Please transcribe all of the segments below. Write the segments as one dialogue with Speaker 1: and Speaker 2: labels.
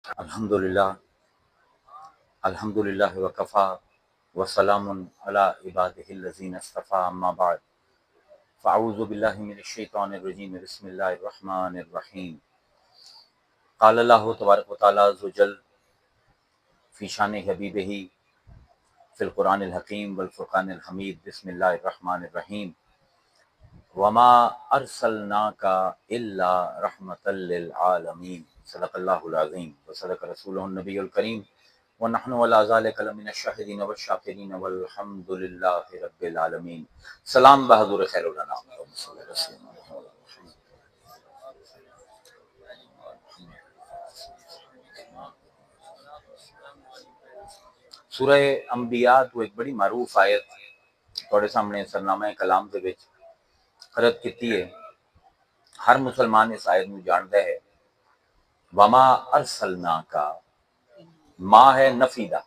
Speaker 1: الحمدللہ الحمدللہ وکفا وسلام علی عبادہ الذین اصطفیٰ اما بعد فاعوذ باللہ من الشیطان الرجیم بسم اللہ الرحمن الرحیم قال اللہ تبارک و تعالی عز و جل فی شان حبیبہ فی القرآن الحکیم والفرقان الحمید بسم اللہ الرحمن الرحیم وما ارسلناک الا رحمۃ للعالمین صدق اللہ العظیم وصدق رسولہ النبی الکریم ونحن علی ذلک لمن الشاہدین والشاکرین والحمد للہ رب العالمین۔ سلام بہادر خیر الانام۔ سورہ انبیاء تو ایک بڑی معروف آیت تھوڑے سامنے سرنامہ کلام دے وچ قرأت کیتی ہے۔ ہر مسلمان اس آیت نو جاندا ہے۔ وما ارسلناک، ما ہے نفی دا،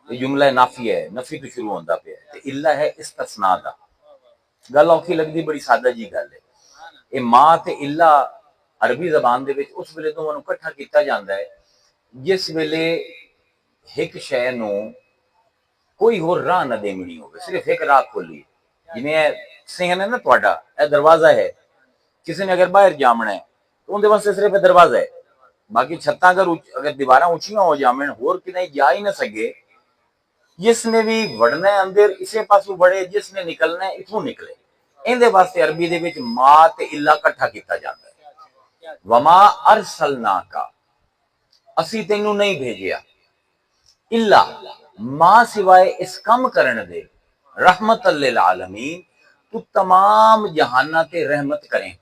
Speaker 1: یہ جملہ نافی ہے، نفی تو شروع ہوندا پیا ہے، تے الا ہے استثناء دا۔ گل اوکھی لگدی، بڑی سادہ جی گل ہے۔ اے ما تے الا عربی زبان دے وچ اس ویلے تو انہوں کٹھا کیتا جاندا ہے جس ویلے ایک شے نو کوئی ہور راہ نہ دیمنی ہوگی، صرف ایک راہ کھولی ہے۔ جنہیں سہن ہے نا تہاڈا، اے دروازہ ہے، کسی نے اگر باہر جامنا ہے تو اندے واسطے صرف دروازہ ہے، باقی چھتاں اگر دیواراں اونچیاں ہو جامن ہور کتنے جا ہی نہ سکے، جس نے بھی وڑنا ہے اندر اسے پاسوں بڑھے، جس نے نکلنا ہے اتھوں نکلے۔ اندے واسطے عربی دے وچ ما تے الا کٹھا کیتا جاندا ہے۔ وما ارسلناک، اسی تینوں نہیں بھیجیا، الا ما سوائے اس کم کرن دے، رحمت للعالمین، تو تمام جہاناں تے رحمت کریں۔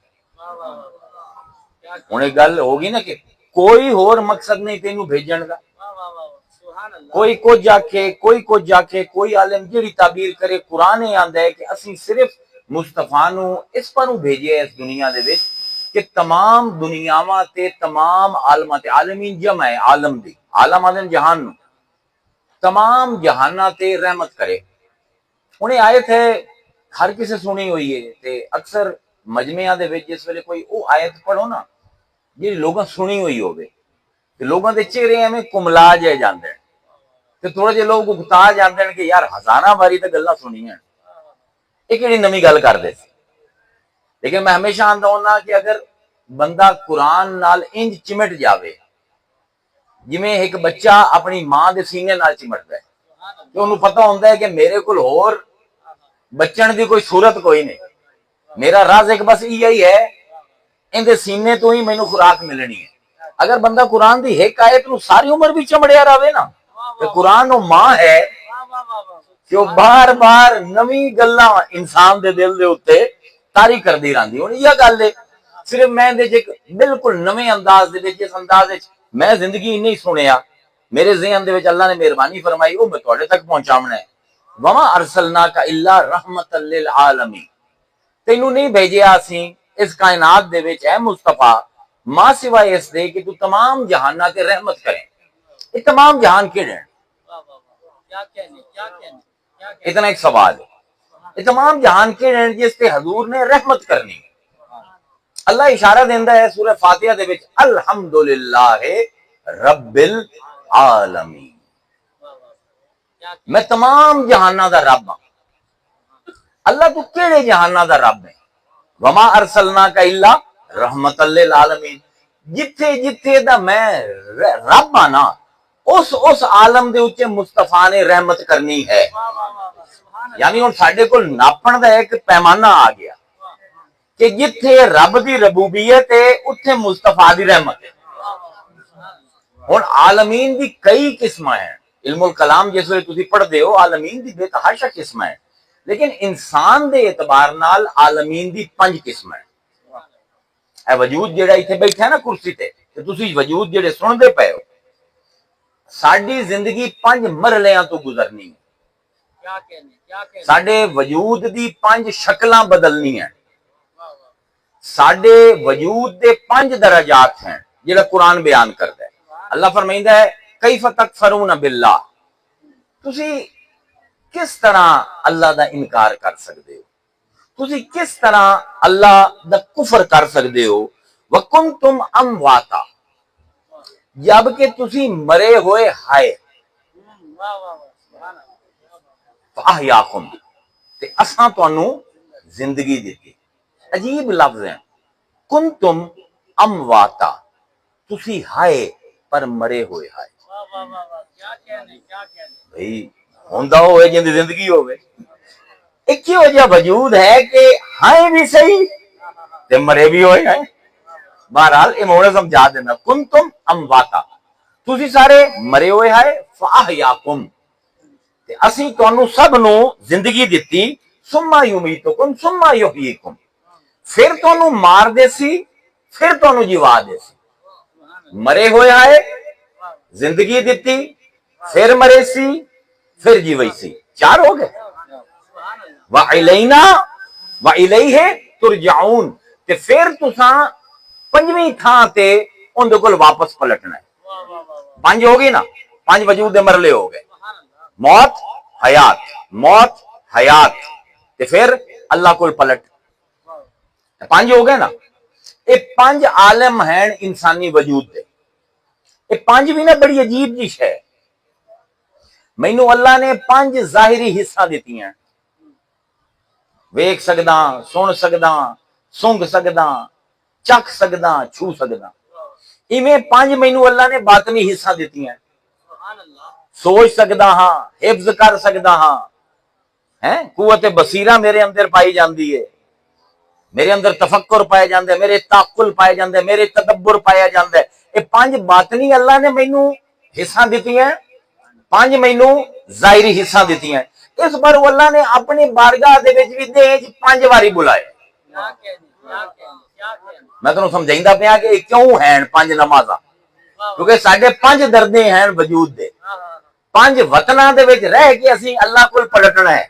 Speaker 1: ہن ایک گل ہوگی نا کہ کوئی ہور مقصد نہیں تینوں بھیجن دا، کوئی کچھ آکھے، کوئی کچھ آکھے، کوئی عالم جڑی تعبیر کرے، قرآن آندا ہے کہ اسی صرف مصطفیٰ نو اس پروں بھیجے اس دنیا دے وچ کہ تمام دنیاواں تے تمام عالماں تے، عالمین جمع ہے عالم دی، عالم آدن جہان نو، تمام جہاناں تے رحمت کرے۔ انہیں آیت ہے ہر کسے سنی ہوئی ہے، تے اکثر مجمعہ دے وچ جس ویلے کوئی او آیت پڑھو نا جی لوگاں سنی ہوئی ہوگی تے لوگاں دے چہرے ایویں کملا جائے جاندے ہیں تے تھوڑے جے لوگ اکتا جاندے ہیں کہ یار ہزاراں باری تے گلاں سنیاں، یہ کیڑی نویں گل کردے سی۔ لیکن میں ہمیشہ آندا ہوندا کہ اگر بندہ قرآن نال انج چمٹ جاوے جویں ایک بچہ اپنی ماں دے سینے نال چمٹدا ہے کہ انہوں پتہ ہوندا ہے کہ میرے کول ہور بچن دی کوئی صورت کوئی نہیں، میرا رازق بس یہی ہے، ان دے سینے تو ہی مینوں خوراک ملنی ہے۔ اگر بندہ قرآن دی ایک آیت نو ساری عمر بھی چمڑیا رہے نا کہ قرآن او ماں ہے کہ وہ بار بار نویں گلاں انسان دے دل دے اوتے طاری کردی رہندی۔ ہن یہ گل ہے صرف میں دے ایک بالکل نویں انداز دے وچ، جس انداز وچ میں زندگی نہیں سنیا، میرے ذہن دے وچ اللہ نے مہربانی فرمائی، وہ میں تواڈے تک پہنچاونا ہے۔ وما ارسلناک الا رحمت للعالمین، تینوں نہیں بھیجیا اسی اس کائنات دے وچ اے مصطفیٰ ما سوائے اس دے کہ تو تمام جہاناں تے رحمت کریں۔ یہ تمام جہان کیڑے ہیں؟ اتنا ایک سوال ہے، یہ تمام جہان کیڑے ہیں جس تے حضور نے رحمت کرنی ہے؟ اللہ اشارہ دیندا ہے سورہ فاتحہ دے وچ الحمدللہ رب العالمین، میں تمام جہاناں دا رب ہاں۔ اللہ تو کیڑے جہاناں دا رب ہے؟ وما ارسلناک الا رحمت للعالمین، جتھے جتھے دا میں رب ہاں نا اس عالم دے اوتے مصطفیٰ نے رحمت کرنی ہے۔ یعنی ہن ساڈے کول ناپن دا ایک پیمانہ آ گیا کہ جتھے رب دی ربوبیت ہے اتھے مصطفیٰ دی رحمت ہے۔ ہن عالمین دی کئی قسم ہیں، علم الکلام جس ویلے تسی پڑھدے ہو عالمین دی بے تحاشا قسم ہے، لیکن انسان دے اعتبار نال عالمین دی 5 قسم ہے۔ اے وجود جڑا ایتھے بیٹھا ہے نا کرسی تے تسی وجود جڑے سن دے پئے ہو، ساڈی زندگی 5 مرحلیاں تو گزرنی ہے۔ ساڈے وجود دی 5 شکلاں بدلنی ہیں، ساڈے وجود دے 5 درجات ہیں جڑا قرآن بیان کردا ہے۔ اللہ فرمائندا ہے کیف تکفرون باللہ، تسی کس طرح اللہ دا انکار کر سکدے ہو، تسی کس طرح اللہ دا کفر کر سکدے ہو، وکنتم امواتا، جب کہ تسی مرے ہوئے ہائے فاحیاکم تے اساں تانوں زندگی دیتی. عجیب لفظ ہیں. کنتم امواتا تسی ہائے پر مرے ہوئے ہائے. بھئی ہوندا ہوئے جن دی زندگی ہوئے. ایک ہی وجہ وجود ہے کہ ہائے بھی صحیح تے مرے بھی ہوئے ہیں. بہرحال یہ موڑے سمجھا دینا. کنتم امواتا تسی سارے مرے ہوئے ہائے فاحیاکم تے اسی تانوں سب نو زندگی دتی. ثم یمیتکم ثم یحییکم پھر تانوں مار دے سی پھر تانوں جیوا دے سی. مرے ہوئے آئے زندگی دیتی پھر مرے سی پھر جیوئی سی. چار ہو گئے. وَإِلَيْنَا وَإِلَيْهِ تُرْجَعُونَ تے پھر تساں پنجویں تھاں تے ان دے کول واپس پلٹنا ہے. پانچ ہو گئی نا. پانچ وجود دے مرلے ہو گئے. موت حیات موت حیات تے پھر اللہ کول پلٹ. پانچ ہو گئے نا. یہ پانچ عالم ہیں انسانی وجود دے. یہ پانچ بھی نا بڑی عجیب جی ہے. مینوں اللہ نے پانچ ظاہری حصہ دیتی ہیں. ویکھ سکداں سن سکداں سونگ سکداں چکھ سکداں چھو سکداں. ایویں پانچ مینوں اللہ نے باطنی حصہ دیتی ہیں. سوچ سکدا ہاں حفظ کر سکدا ہاں. قوت بصیرہ میرے اندر پائی جاندی ہے. میرے اندر تفکر پایا جاندے ہے. میرے تعقل پایا جاندے ہے. میرے تدبر پایا جاندے ہے. یہ پانچ باطنی اللہ نے مینوں حصہ دیتی ہیں. پانچ مینوں ظاہری حصہ دیتی ہیں. اس بار اللہ نے اپنی بارگاہ دے وچ وی دے پانچ واری بلائے. میں تانوں سمجھائندا پیا کہ کیوں ہیں پانچ نمازاں. کیونکہ ساڈے پانچ دردے ہیں وجود دے. پانچ وطناں دے وچ رہ کے اسی اللہ کول پلٹنا ہے.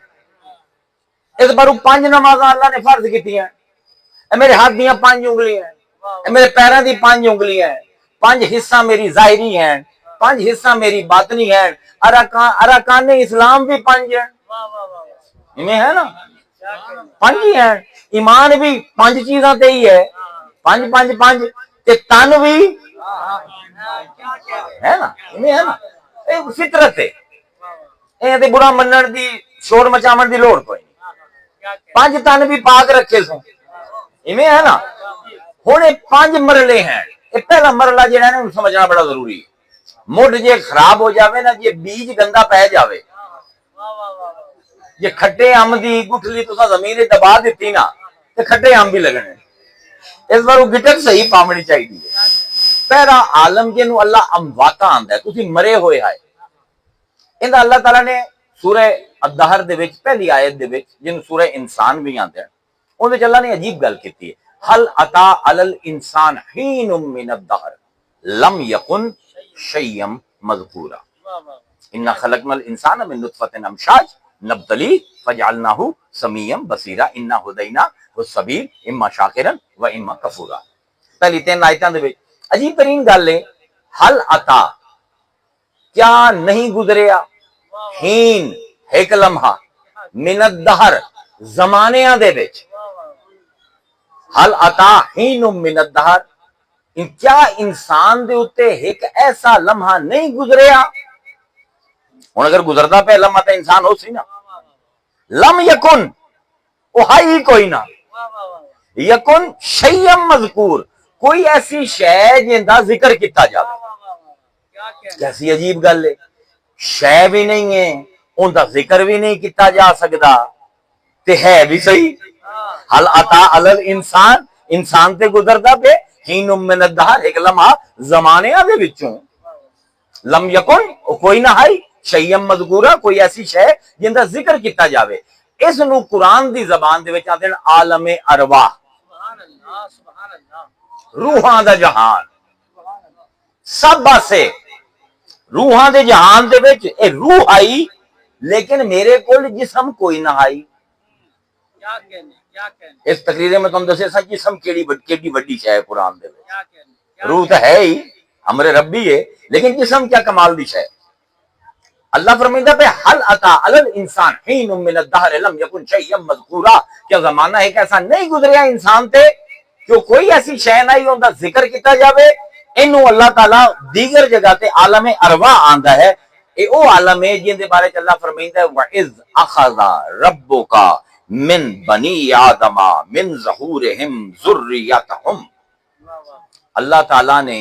Speaker 1: اس بار پانچ نمازاں اللہ نے فرض کیتی ہیں. اے میرے ہاتھ دیاں پانچ انگلیاں ہیں. اے میرے پیراں دی پانچ انگلیاں ہیں. پانچ حصہ میری ظاہری ہیں. پانچ حصہ میری باطنی ہیں. ارکان اسلام بھی پانچ ہیں. انہیں ہے نا پانچ ہی ہیں. ایمان بھی پانچ چیزاں تے ہی ہے. پانچ پانچ پانچ تے تن بھی ہے نا. انہیں ہے نا فطرت ہے. اے تے برا منن دی شور مچاون دی لوڑ کوئی نہیں. پانچ تن بھی پاک رکھے سو. ایویں ہے نا. ہن پانچ مرلے ہیں. یہ پہلا مرلہ جہاں ہے نا سمجھنا بڑا ضروری ہے. مڈ جے خراب ہو جاوے نا جے بیج گندا پہ جاوے جے کھٹے ام دی گٹھلی تساں زمین تے دبا دتی نا تے کھٹے ام بھی لگنے. اس بار وہ گٹر صحیح پاونی چاہیے. پہلا عالم جنوں اللہ امواتا آندا ہے تسی مرے ہوئے آئے. ایندا اللہ تعالی نے سورہ الدہر دے وچ پہلی آیت دے وچ جن سورہ انسان بھی آندا ہے اون وچ اللہ نے عجیب گل کیتی ہے. حل اتا علی الانسان حین من الدہر لم یکن شیئا مذکورا انا خلقنا الانسان من نطفۃ امشاج نبتلی فجعلناہ سمیعا بصیرا انا ہدیناہ السبیل اما شاکرا و اما کفورا. پہلی تین آیتاں دے وچ عجیب ترین گل ہے. حل اتا کیا نہیں گزریا حین ایک لمحہ من الدہر زمانیاں دے وچ. حل اتا حین من الدہر کیا انسان دے اتے ایک ایسا لمحہ نہیں گزریا. ہن اگر گزردا پہ لمحہ تے انسان ہو سی نا. لم یکن وہ ہی کوئی نہ. یکن شیئا مذکور کوئی ایسی شے جندا ذکر کیتا جاوے. کیسی عجیب گل ہے. شے بھی نہیں ہے ان دا ذکر بھی نہیں کیتا جا سکدا تے ہے بھی صحیح. حل اتا علی الانسان انسان تے گزردا پہ حین من الدہر ایک لمحہ زمانیاں دے وچوں. لم یکن کوئی نہ ہے شیئا مذکورا کوئی ایسی شے جن دا ذکر کیتا جاوے. اس نو قرآن دی زبان دے وچ آندے نے عالم ارواح. روحاں دا جہان. سب پاسے روحاں دے جہان دے وچ اے روح آئی لیکن میرے کول جسم کوئی نہ آئی. اس تقریر میں تم دسے سا جسم کیڑی وڈی شے ہے قرآن دے وچ. روح تو ہے ہی امر ربی ہے لیکن جسم کیا کمال دی شے. اللہ فرمائندا پہ حل اتا علی الانسان حین من الدہر لم یکن شیئا مذکورا. کیا زمانہ ایک ایسا نہیں گزریا انسان تے کہ کوئی ایسی شے نہیں اوندا ذکر کیتا جاوے اینو اللہ تعالیٰ دیگر جگہ تے عالم ارواح آندا ہے. اے او عالم ہے جن دے بارے اللہ فرمائندا ہے وَإِذْ أَخَذَ رَبُّكَ مِنْ بَنِي آدَمَ مِنْ ظُهُورِهِمْ ذُرِّيَّتَهُمْ. اللہ تعالیٰ نے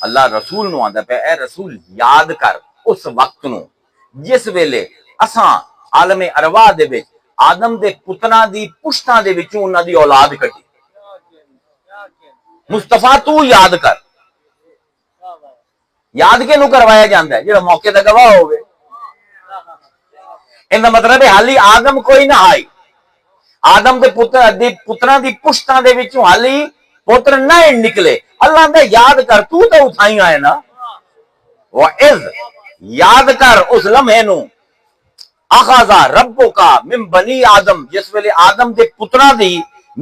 Speaker 1: اللہ رسول نو آندا پیا اے رسول یاد کر اس وقت نو جس ویلے اساں عالم ارواح دے وچ آدم دے پتراں دی پشتاں دے وچوں انہاں دی اولاد کڈی. مصطفیٰ تو یاد کر. یاد کے نو کروایا جاندا ہے جڑا موقع تے گواہ ہوے. ایندا مطلب ہے حالی آدم کوئی نہ آئی. آدم دے پتراں دی پشتاں دے وچوں حالی پتر نہ نکلے. اللہ نے یاد کر تو اٹھائی آئے نا. وَإِذْ یاد کر اس لمحے نو اخذ ربک من بنی آدم جس ویلے آدم دے پتراں دی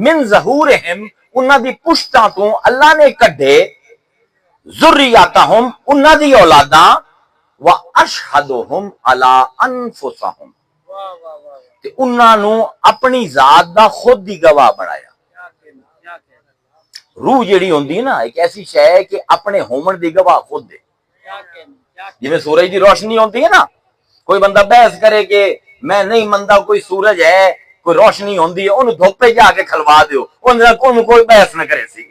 Speaker 1: من ظہورہم انہاں دی پشتاں تو اللہ نے کڈے ذریاتہم انہاں دی اولاداں واشہدہم علی انفسہم تے انہاں نو اپنی ذات دا خود دی گواہ بنایا. روح جیڑی ہوندی ہے نا ایک ایسی شے ہے کہ اپنے ہومن دی گواہ خود دے. جویں سورج دی روشنی ہوندی ہے نا کوئی بندہ بحث کرے کہ میں نہیں مندا کوئی سورج ہے کوئی روشنی ہوندی ہے اونوں دھوپے جا کے کھلوا دیو اونوں کوئی بحث نہ کرے سی.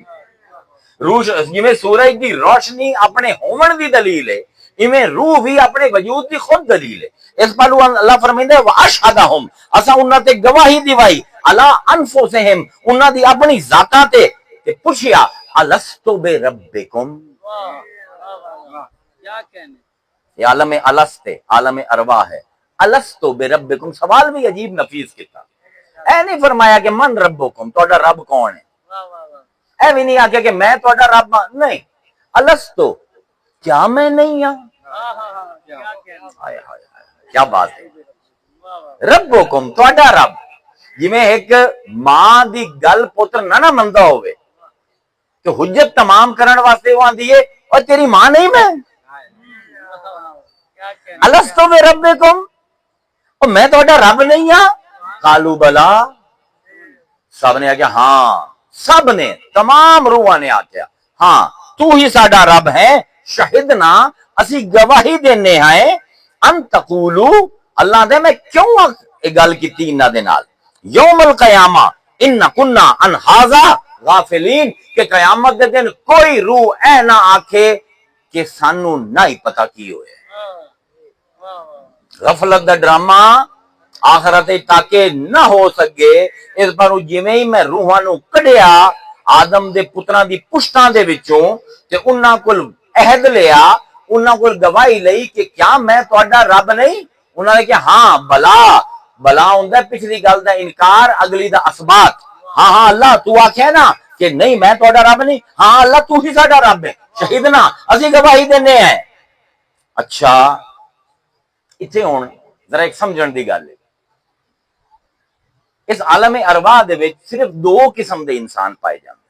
Speaker 1: روح جویں سورج دی روشنی اپنے ہومن دی دلیل ہے ایویں روح بھی اپنے وجود دی خود دلیل ہے. اس پہلو اللہ فرمائندا ہے واشہدہم اساں انہاں تے گواہی دیوائی علی انفسہم انہاں دی اپنی ذاتاں تے پوچھیا الستو بے ربکم. یہ عالم الستے عالم ارواح ہے. الستو بے ربکم سوال بھی عجیب نفیس کیتا. اے نہیں فرمایا کہ من ربکم تہاڈا رب کون ہے. اے بھی نہیں آکھیا کہ میں تہاڈا رب ہاں. نہیں الستو کیا میں نہیں ہاں. کیا بات ہے. ربکم تہاڈا رب جویں ایک ماں دی گل پتر نہ مندا ہوے کہ حجت تمام کرن واسطے وہ آندی ہے اور تیری ماں نہیں میں. الستو بے ربکم اور میں تہاڈا رب نہیں ہاں. قالوا بلا سب نے آکھیا ہاں سب نے تمام روحاں نے آکھیا ہاں تو ہی ساڈا رب ہے. شہدنا اسی گواہی دینے ہیں ان تقولو اللہ دے میں کیوں یہ گل کیتی انہاں دے نال یوم القیامہ ان کنا ان ھذا غافلین کہ قیامت دے دن کوئی روح اے نہ آکھے کہ سانو نہ ہی پتہ کی ہوئے. غفلت دا ڈرامہ آخرت تاکہ نہ ہو سکے. اس پر جویں ہی میں روحاں نو کڈیا آدم دے پتراں دی پشتاں دے وچوں تے انہاں کول عہد لیا انہاں کول گواہی لئی کہ کیا میں تہاڈا رب نہیں. انہاں نے کہ ہاں بلا بلا ہوندا پچھلی گل دا انکار اگلی دا اثبات. ہاں ہاں اللہ تو آکھے نا کہ نہیں میں تہاڈا رب نہیں. ہاں اللہ تو ہی ساڈا رب ہے. شہیدنا اسی گواہی دینے ہیں. اچھا اتنے ہون ذرا ایک سمجھن دی گل ہے. اس عالم ارواح دے وچ صرف دو قسم دے انسان پائے جاندے.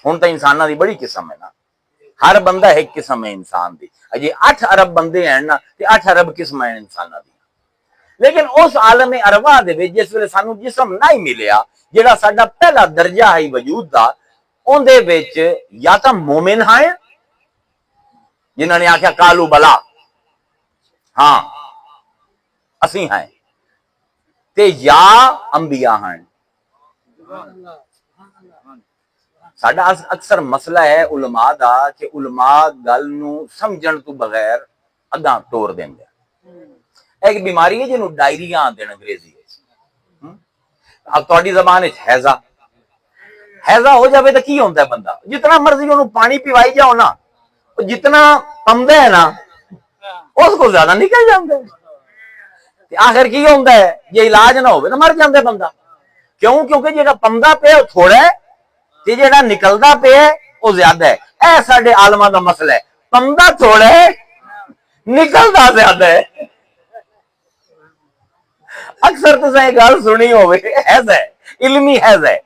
Speaker 1: ہن تے انساناں دی بڑی قسم ہے نا. ہر بندہ ایک قسم ہے انسان دی. اجے 8 ارب بندے ہیں نا تے 8 ارب قسم ہیں انساناں دی. لیکن اس عالم ارواح دے وچ جس ویلے سانو جسم نہیں ملیا جڑا ساڈا پہلا درجہ ہے وجود دا اون دے وچ یا تا مومن ہیں جنہاں نے آکھیا قالو بلا ہاں اسی ہیں تے یا انبیاء ہیں. ساڈا اکثر مسئلہ ہے علماء دا کہ علماء گل نو سمجھن تو بغیر اگاں ٹور دیندے. ایک بیماری ہے جنوں ڈائریا آندے انگریزی اب تہاڈی زبان وچ ہیضہ ہیضہ ہو جاوے تے کی ہوندا ہے بندہ جتنا مرضی اونوں پانی پیوائی جاؤ نا جتنا پمدا ہے نا اس کو زیادہ نکل جاندا ہے. آخر کی ہوندا ہے جے علاج نہ ہوے تے مر جاندا ہے بندہ. کیوں کیونکہ جیڑا پمدا پیا او تھوڑا ہے تے جیڑا نکلدا پیا او زیادہ ہے. اے ساڈے عالماں دا مسئلہ ہے پمدا تھوڑا ہے نکلدا زیادہ ہے. اکثر تساں یہ گل سنی ہوے حیض ہے علمی حیض ہے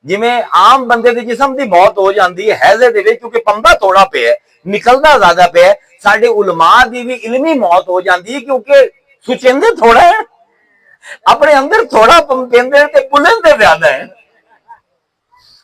Speaker 1: جویں عام بندے دے جسم دی موت ہو جاندی ہے حیض دے وچ کیونکہ پمدا تھوڑا پیا ہے نکلدا زیادہ پیا ہے. ساڈے علماء دی بھی علمی موت ہو جاندی ہے کیونکہ سچندے تھوڑا ہے اپنے اندر تھوڑا پیندے تے بلندے زیادہ ہے.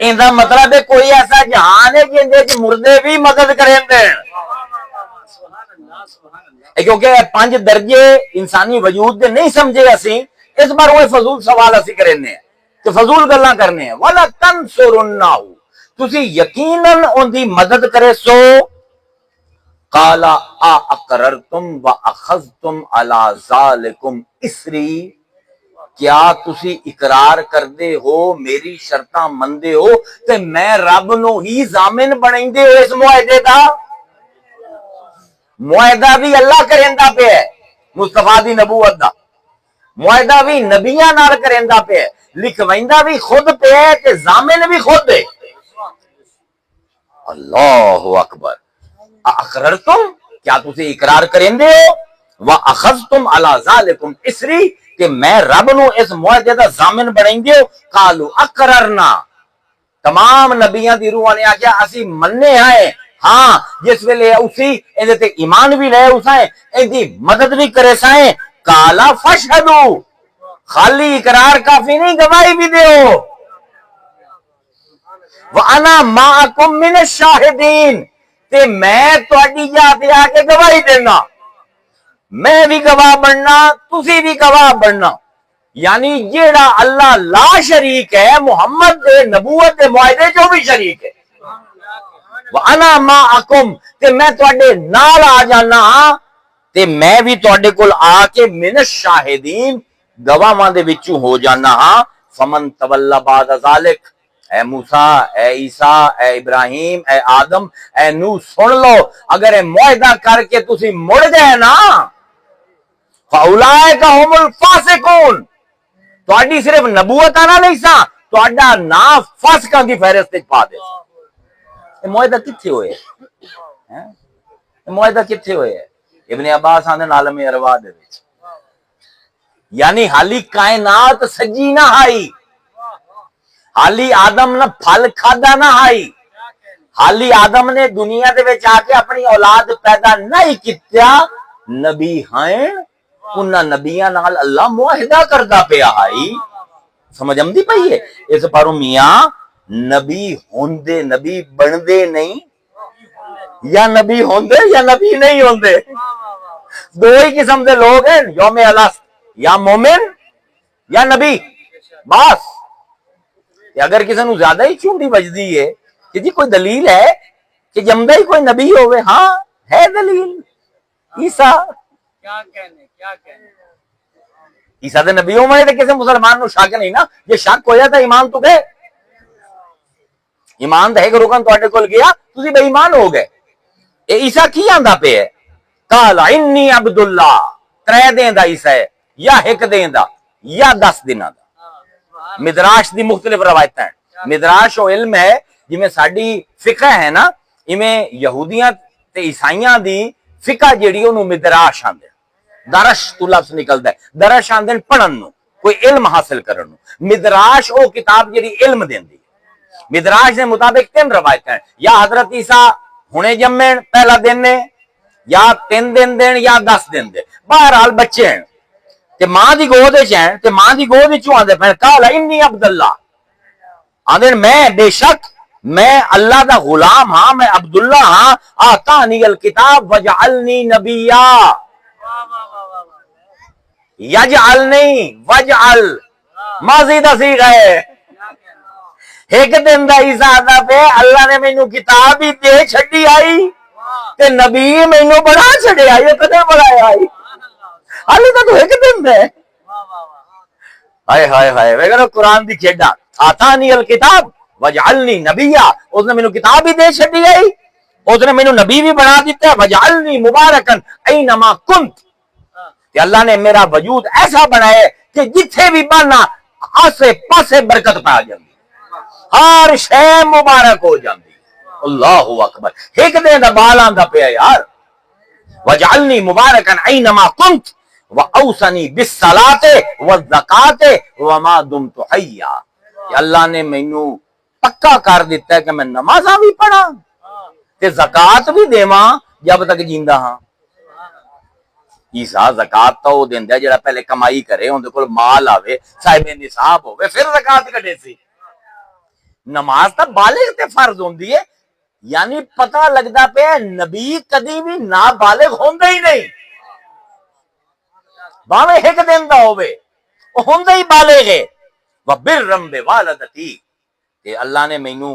Speaker 1: ایندا مطلب ہے کوئی ایسا جہان ہے جندے وچ مردے بھی مدد کریں دین، کیونکہ 5 درجے انسانی وجود دے نہیں سمجھے اسی، اس بار وہ فضول سوال اسی کرنے ہیں کہ فضول گلاں کرنے ہیں۔ وَلَا تَنْصُرُنَّهُ، تسی یقیناً ان دی مدد کرے سو۔ قَالَ أَأَقْرَرْتُمْ وَأَخَذْتُمْ عَلَى ذَلِكُمْ إِسْرِي، کیا تسی اقرار کردے ہو، میری شرطاں مندے ہو تے میں رب نو ہی ضامن بنائندے ہو اس معاہدے دا؟ معاہدہ بھی اللہ کریندا پہ ہے، مصطفیٰ دی نبوت دا معاہدہ بھی نبیاں نال کریندا پہ ہے، لکھوائندہ بھی خود پہ ہے تے ضامن بھی خود ہے۔ اللہ اکبر۔ اقررتم، کیا تسی اقرار کریں دے ہو، وَأَخَذْتُمْ عَلَى ذَلِكُمْ إِسْرِي، کہ میں رب نو اس معاہدے دا ضامن بنائیں دے ہو۔ قالوا اقررنا، تمام نبیاں دی روحاں نے آکھیا اسی مننے ہیں، ہاں جس ویلے اسی اندے تے ایمان بھی لے اسائیں، اندی مدد بھی کرے سائیں۔ قالا فشہدو، خالی اقرار کافی نہیں، گواہی بھی دیو۔ وَأَنَا مَعَكُمْ مِنَ الشَّاهِدِينَ، تے میں تہاڈی جا تے آ کے گواہی دینا، میں بھی گواہ بننا، تسی بھی گواہ بننا۔ یعنی جیڑا اللہ لا شریک ہے، محمد دے نبوت دے معاہدے جو بھی شریک ہے۔ وَأَنَا مَعَكُمْ، تے میں تہاڈے نال آ جانا ہاں، تے میں بھی تہاڈے کول آ کے من الشاہدین گواہاں دے وچوں ہو جانا ہاں۔ فمن تولی بعد ذالک، اے موسیٰ، اے عیسیٰ، اے ابراہیم، اے آدم، اے نوح، سن لو، اگر اے معاہدہ کر کے تسی مڑ گئے نا، فَأُولَٰئِکَ هُمُ الْفَاسِقُونَ، تہاڈی صرف نبوت آنا نہیں سا، تہاڈا نام فاسقاں دی فہرست وچ پا دے۔ یہ معاہدہ کتھے ہوئے ہے؟ یہ معاہدہ کتھے ہوئے ہے؟ ابن عباس آندے عالم ارواح دے وچ، یعنی حالی کائنات سجی نہ آئی، حالی آدم نے پھل کھادا نہ آئی، حالی آدم نے دنیا دے وچ آ کے اپنی اولاد پیدا نہیں کیتا، نبی ہیں، انہاں نبیاں نال اللہ معاہدہ کردا پیا آئی۔ سمجھ آمدی پئی ہے؟ اس پاروں میاں نبی ہوندے نبی بندے نہیں، یا نبی ہوندے یا نبی نہیں ہوندے، دو ہی قسم دے لوگ ہیں، یوم الست، یا مومن یا نبی، بس۔ اگر کسی نو زیادہ ہی چونڈی بجدی ہے کہ جی کوئی دلیل ہے کہ جمدہ ہی کوئی نبی ہوئے، ہاں ہے دلیل، عیسیٰ عیسیٰ دے نبی ہوئے تے کسی مسلمان نو شک نہیں نا، یہ شک ہویا تا ایمان تو گئے، ایمان دے ایک رکن تو اٹے کول گیا تسی بے ایمان ہو گئے۔ اے عیسیٰ کی آندہ پہ ہے؟ قال انی عبداللہ، 3 دین دا عیسیٰ ہے، یا 1 دین دا یا 10 دن دا۔ مدراش دی مختلف روایتیں ہیں، مدراش و علم ہے جی میں ساڑی فقہ ہے نا، میں یہودیاں تے عیسائیاں دی فقہ جیڑی انہوں مدراش آندے، درش تو لفظ نکل دے، درش آندے پڑھن نو، کوئی علم حاصل کرن نو، مدراش او کتاب جیڑی علم دین دی۔ مدراش نے مطابق 3 روایتیں ہیں، یا حضرت عیسیٰ ہونے جمعین پہلا دن نے، یا 3 دن دین یا 10 دن دے، بہرحال بچے ہیں تے ماں دی گود وچ ہیں تے ماں دی گود وچوں آندے پھر قال انی عبداللہ، آندے میں بے شک میں اللہ دا غلام ہاں، میں عبداللہ ہاں، آتانی الکتاب وجعلنی نبیہ، یجعل نہیں وجعل، ماضی دا صیغہ ہے۔ 1 دن دا عیسیٰ آدھا پہ اللہ نے مینوں کتاب ہی دے چھڑی آئی تے نبی مینوں بڑا چھڑے آئی، کدے بڑھایا آئی، حالی تو 1 دن دے۔ ہائے ہائے ہائے، ویگا قرآن دی کھیڈا، آتانی الکتاب وجعلنی نبیہ، اس نے مینوں کتاب ہی دے چھڑی آئی، اس نے مینوں نبی بھی بنا دیتا ہے، وجعلنی مبارکن اینما کنت، کہ اللہ نے میرا وجود ایسا بنائے کہ جتھے بھی بننا آسے پاسے برکت پا جاندی، ہر شے مبارک ہو جاندی۔ اللہ اکبر، 1 دن دا بال آندا پیا یار، وجعلنی مبارکن اینما کنت وَأَوْصَنِي بِالصَّلَاةِ وَالزَّكَاةِ وَمَا دُمْتُ حَيًّا، کہ اللہ نے مینوں پکا کر دیتا ہے کہ میں نمازاں بھی پڑھا تے زکات بھی دیواں جب تک جیندا ہاں۔ عیسیٰ زکات تو وہ دیندا ہے جڑا پہلے کمائی کرے، اون دے کول مال آوے، صاحب نصاب ہوے، پھر زکات کڈے سی۔ نماز تا بالغ تے فرض ہوندی ہے، یعنی پتہ لگدا پیا نبی کدی بھی نابالغ ہوندا ہی نہیں، باویں ایک دن دا ہوے او ہوندا ہی بالغ ہے۔ وبرم بوالدتی، تے اللہ نے مینوں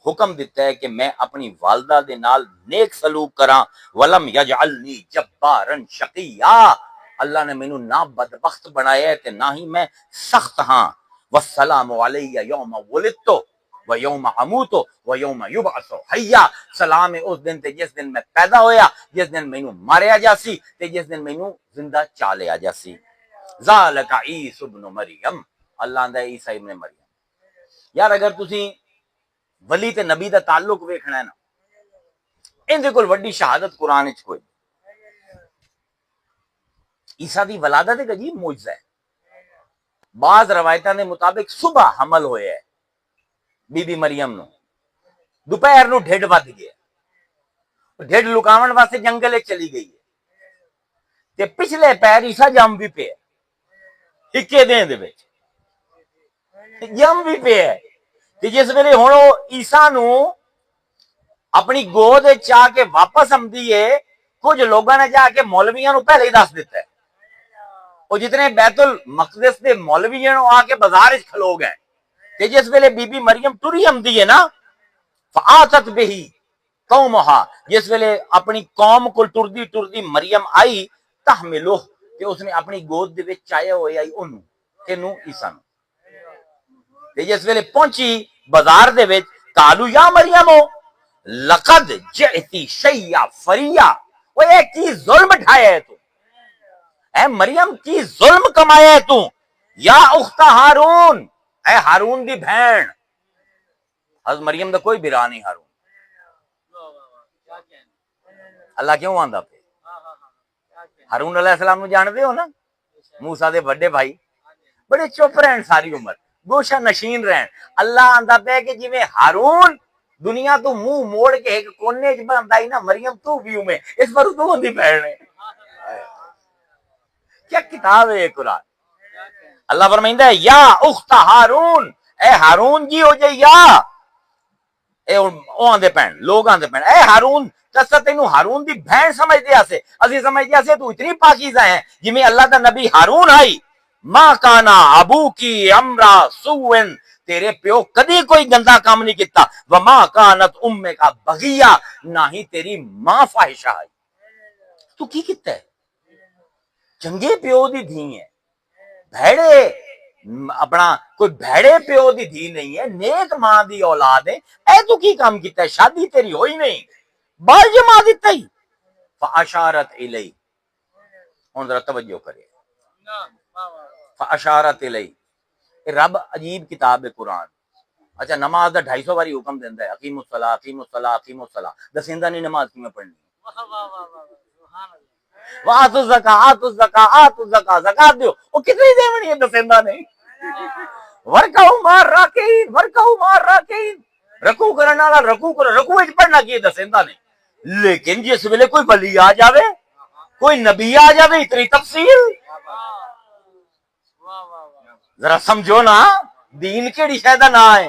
Speaker 1: حکم دیتا ہے کہ میں اپنی والدہ دے نال نیک سلوک کراں، ولم یجعلنی جبارا شقیا، اللہ نے مینوں نہ بدبخت بنایا ہے تے نہ ہی میں سخت ہاں۔ والسلام علی یوم ولدت و یوم اموت و یوم یبعث حیا، سلام ہے اس دن تے جس دن میں پیدا ہویا، جس دن مینوں ماریا جاسی تے جس دن مینوں زندہ چالیا جاسی۔ ذالک عیسی ابن مریم، اللہ دا عیسی ابن مریم۔ یار اگر تسی ولی تے نبی دا تعلق ویکھنا ہے نا، ان دے کول وڈی شہادت قرآن وچ کوئی۔ عیسیٰ دی ولادت ایک عجیب معجزہ ہے۔ بعض روایتاں دے مطابق صبح حمل ہویا ہے بی بی مریم نو، دوپہر نو ڈھڈ ود گیا، ڈھڈ لکاون واسطے جنگل چلی گئی ہے تے پچھلے پیر عیسیٰ جم بھی پیا ہکے دین دے وچ جم بھی پیا تے جس ویلے ہن او عیسیٰ نو اپنی گود چاہ کے واپس آمدی ہے، کچھ لوگوں نے جا کے مولویاں نو پہلے ہی دس دیتا ہے، وہ جتنے بیت المقدس دے مولوی ہیں آ کے بازار وچ کھلو گئے کہ جس ویلے بی بی مریم ٹری آمدی ہے نا، فآتت بہی قومہا، جس ویلے اپنی قوم کو ٹردی ٹردی مریم آئی، تحملہ، کہ اس نے اپنی گود دے وچ چایا ہوئے آئی اونوں کینوں عیسیٰ نو، تے جس ویلے پہنچی بازار دے وچ، قالو یا مریم لقد جئتی شیئا فریا، وہ یہ کی ظلم ڈھایا ہے تو، اے مریم کی ظلم کمایا ہے تو، یا اخت ہارون، اے ہارون دی بہن، حضرت مریم دا کوئی برا نہیں ہارون، اللہ کیوں آندا پہ؟ ہارون علیہ السلام نو جاندے ہو نا، موسیٰ دے بڑے بھائی، بڑے چپ رہن ساری عمر، گوشہ نشین رہن، اللہ آندا پہ کہ جی میں ہارون دنیا تو منہ موڑ کے ایک کونے چ بندا ہی نا، مریم تو بھی میں اس پر تو ہوندی بہن ہے۔ کیا کتاب ہے یہ قرآن؟ اللہ فرمائندا ہے یا اخت ہارون، اے ہارون جی ہو جائے، یا اے او آندے پہن، لوگ آندے پہن، اے ہارون کسا تینوں ہارون دی بہن سمجھدے اسے، اسی سمجھدے اسے تو اتنی پاکیزہ ہیں جی اللہ دا نبی ہارون آئی، ما کانا ابو کی امرا سوئن، تیرے پیو کدی کوئی گندا کام نہیں کیتا، وما کانت امے کا بغیہ، نہ ہی تیری ماں فاحشہ آئی، تو کی کیتا ہے؟ چنگے پیو دی دھی ہے، بھیڑے اپنا کوئی بھیڑے پیو دی دھی نہیں ہے، نیک ماں دی اولاد ہے، اے تو کی کام کیتا ہے؟ شادی تیری ہوئی نہیں، بال جما دیتا ہی، فاشارت الی، ہن ذرا توجہ کرے، فاشارت الی، رب عجیب کتاب ہے قرآن۔ اچھا نماز دا 250 باری حکم دیندا ہے، اقیم الصلاۃ اقیم الصلاۃ اقیم الصلاۃ، دسیندا نہیں نماز کیویں پڑھنی وآتوا الزکاۃ آتوا الزکاۃ آتوا الزکاۃ، زکات دیو، او کتنی دیونی ہے دسیندا نہیں، ورکعوا مع الراکعین ورکعوا مع الراکعین، رکوع کرن والا رکوع کرو، رکوع وچ پڑھنا کی دسیندا نہیں، لیکن جس ویلے کوئی ولی آ جاوے، کوئی نبی آ جاوے، اتنی تفصیل، ذرا سمجھو نا دین کیڑی شے دا نام ہے،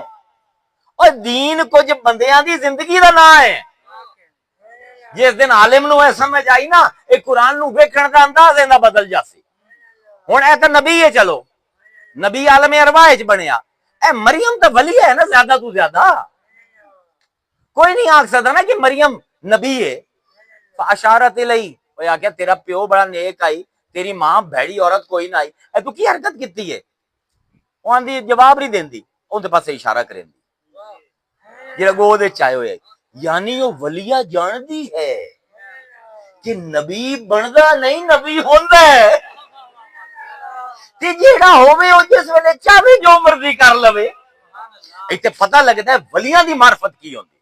Speaker 1: اور دین کچھ بندیاں دی زندگی دا نام ہے۔ جس دن عالم نو سمجھ آئی نا اے قرآن نو ویکھن دا انداز ایندا بدل جاسی، ہن اے تے نبی ہے، چلو نبی عالم ارواح وچ بنیا، اے مریم تے ولی ہے نا زیادہ تو زیادہ، کوئی نہیں آکھ سکدا نا کہ مریم نبی ہے۔ فاشارت الی، او آکھیا تیرا پیو بڑا نیک آئی، تیری ماں بھیڑی عورت کوئی نہ آئی، اے تو کی حرکت کیتی ہے؟ او آندی جواب نہیں دیندی، اون دے پاسے اشارہ کریندی، جڑا گود وچ آئے ہوئے، یعنی وہ ولیہ جاندی ہے کہ نبی بندا نہیں نبی ہوندا ہے، تے جیڑا ہووے او جس ویلے چاہے جو مرضی کر لوے، ایتھے پتہ لگدا ہے ولیاں دی معرفت کی ہوندی۔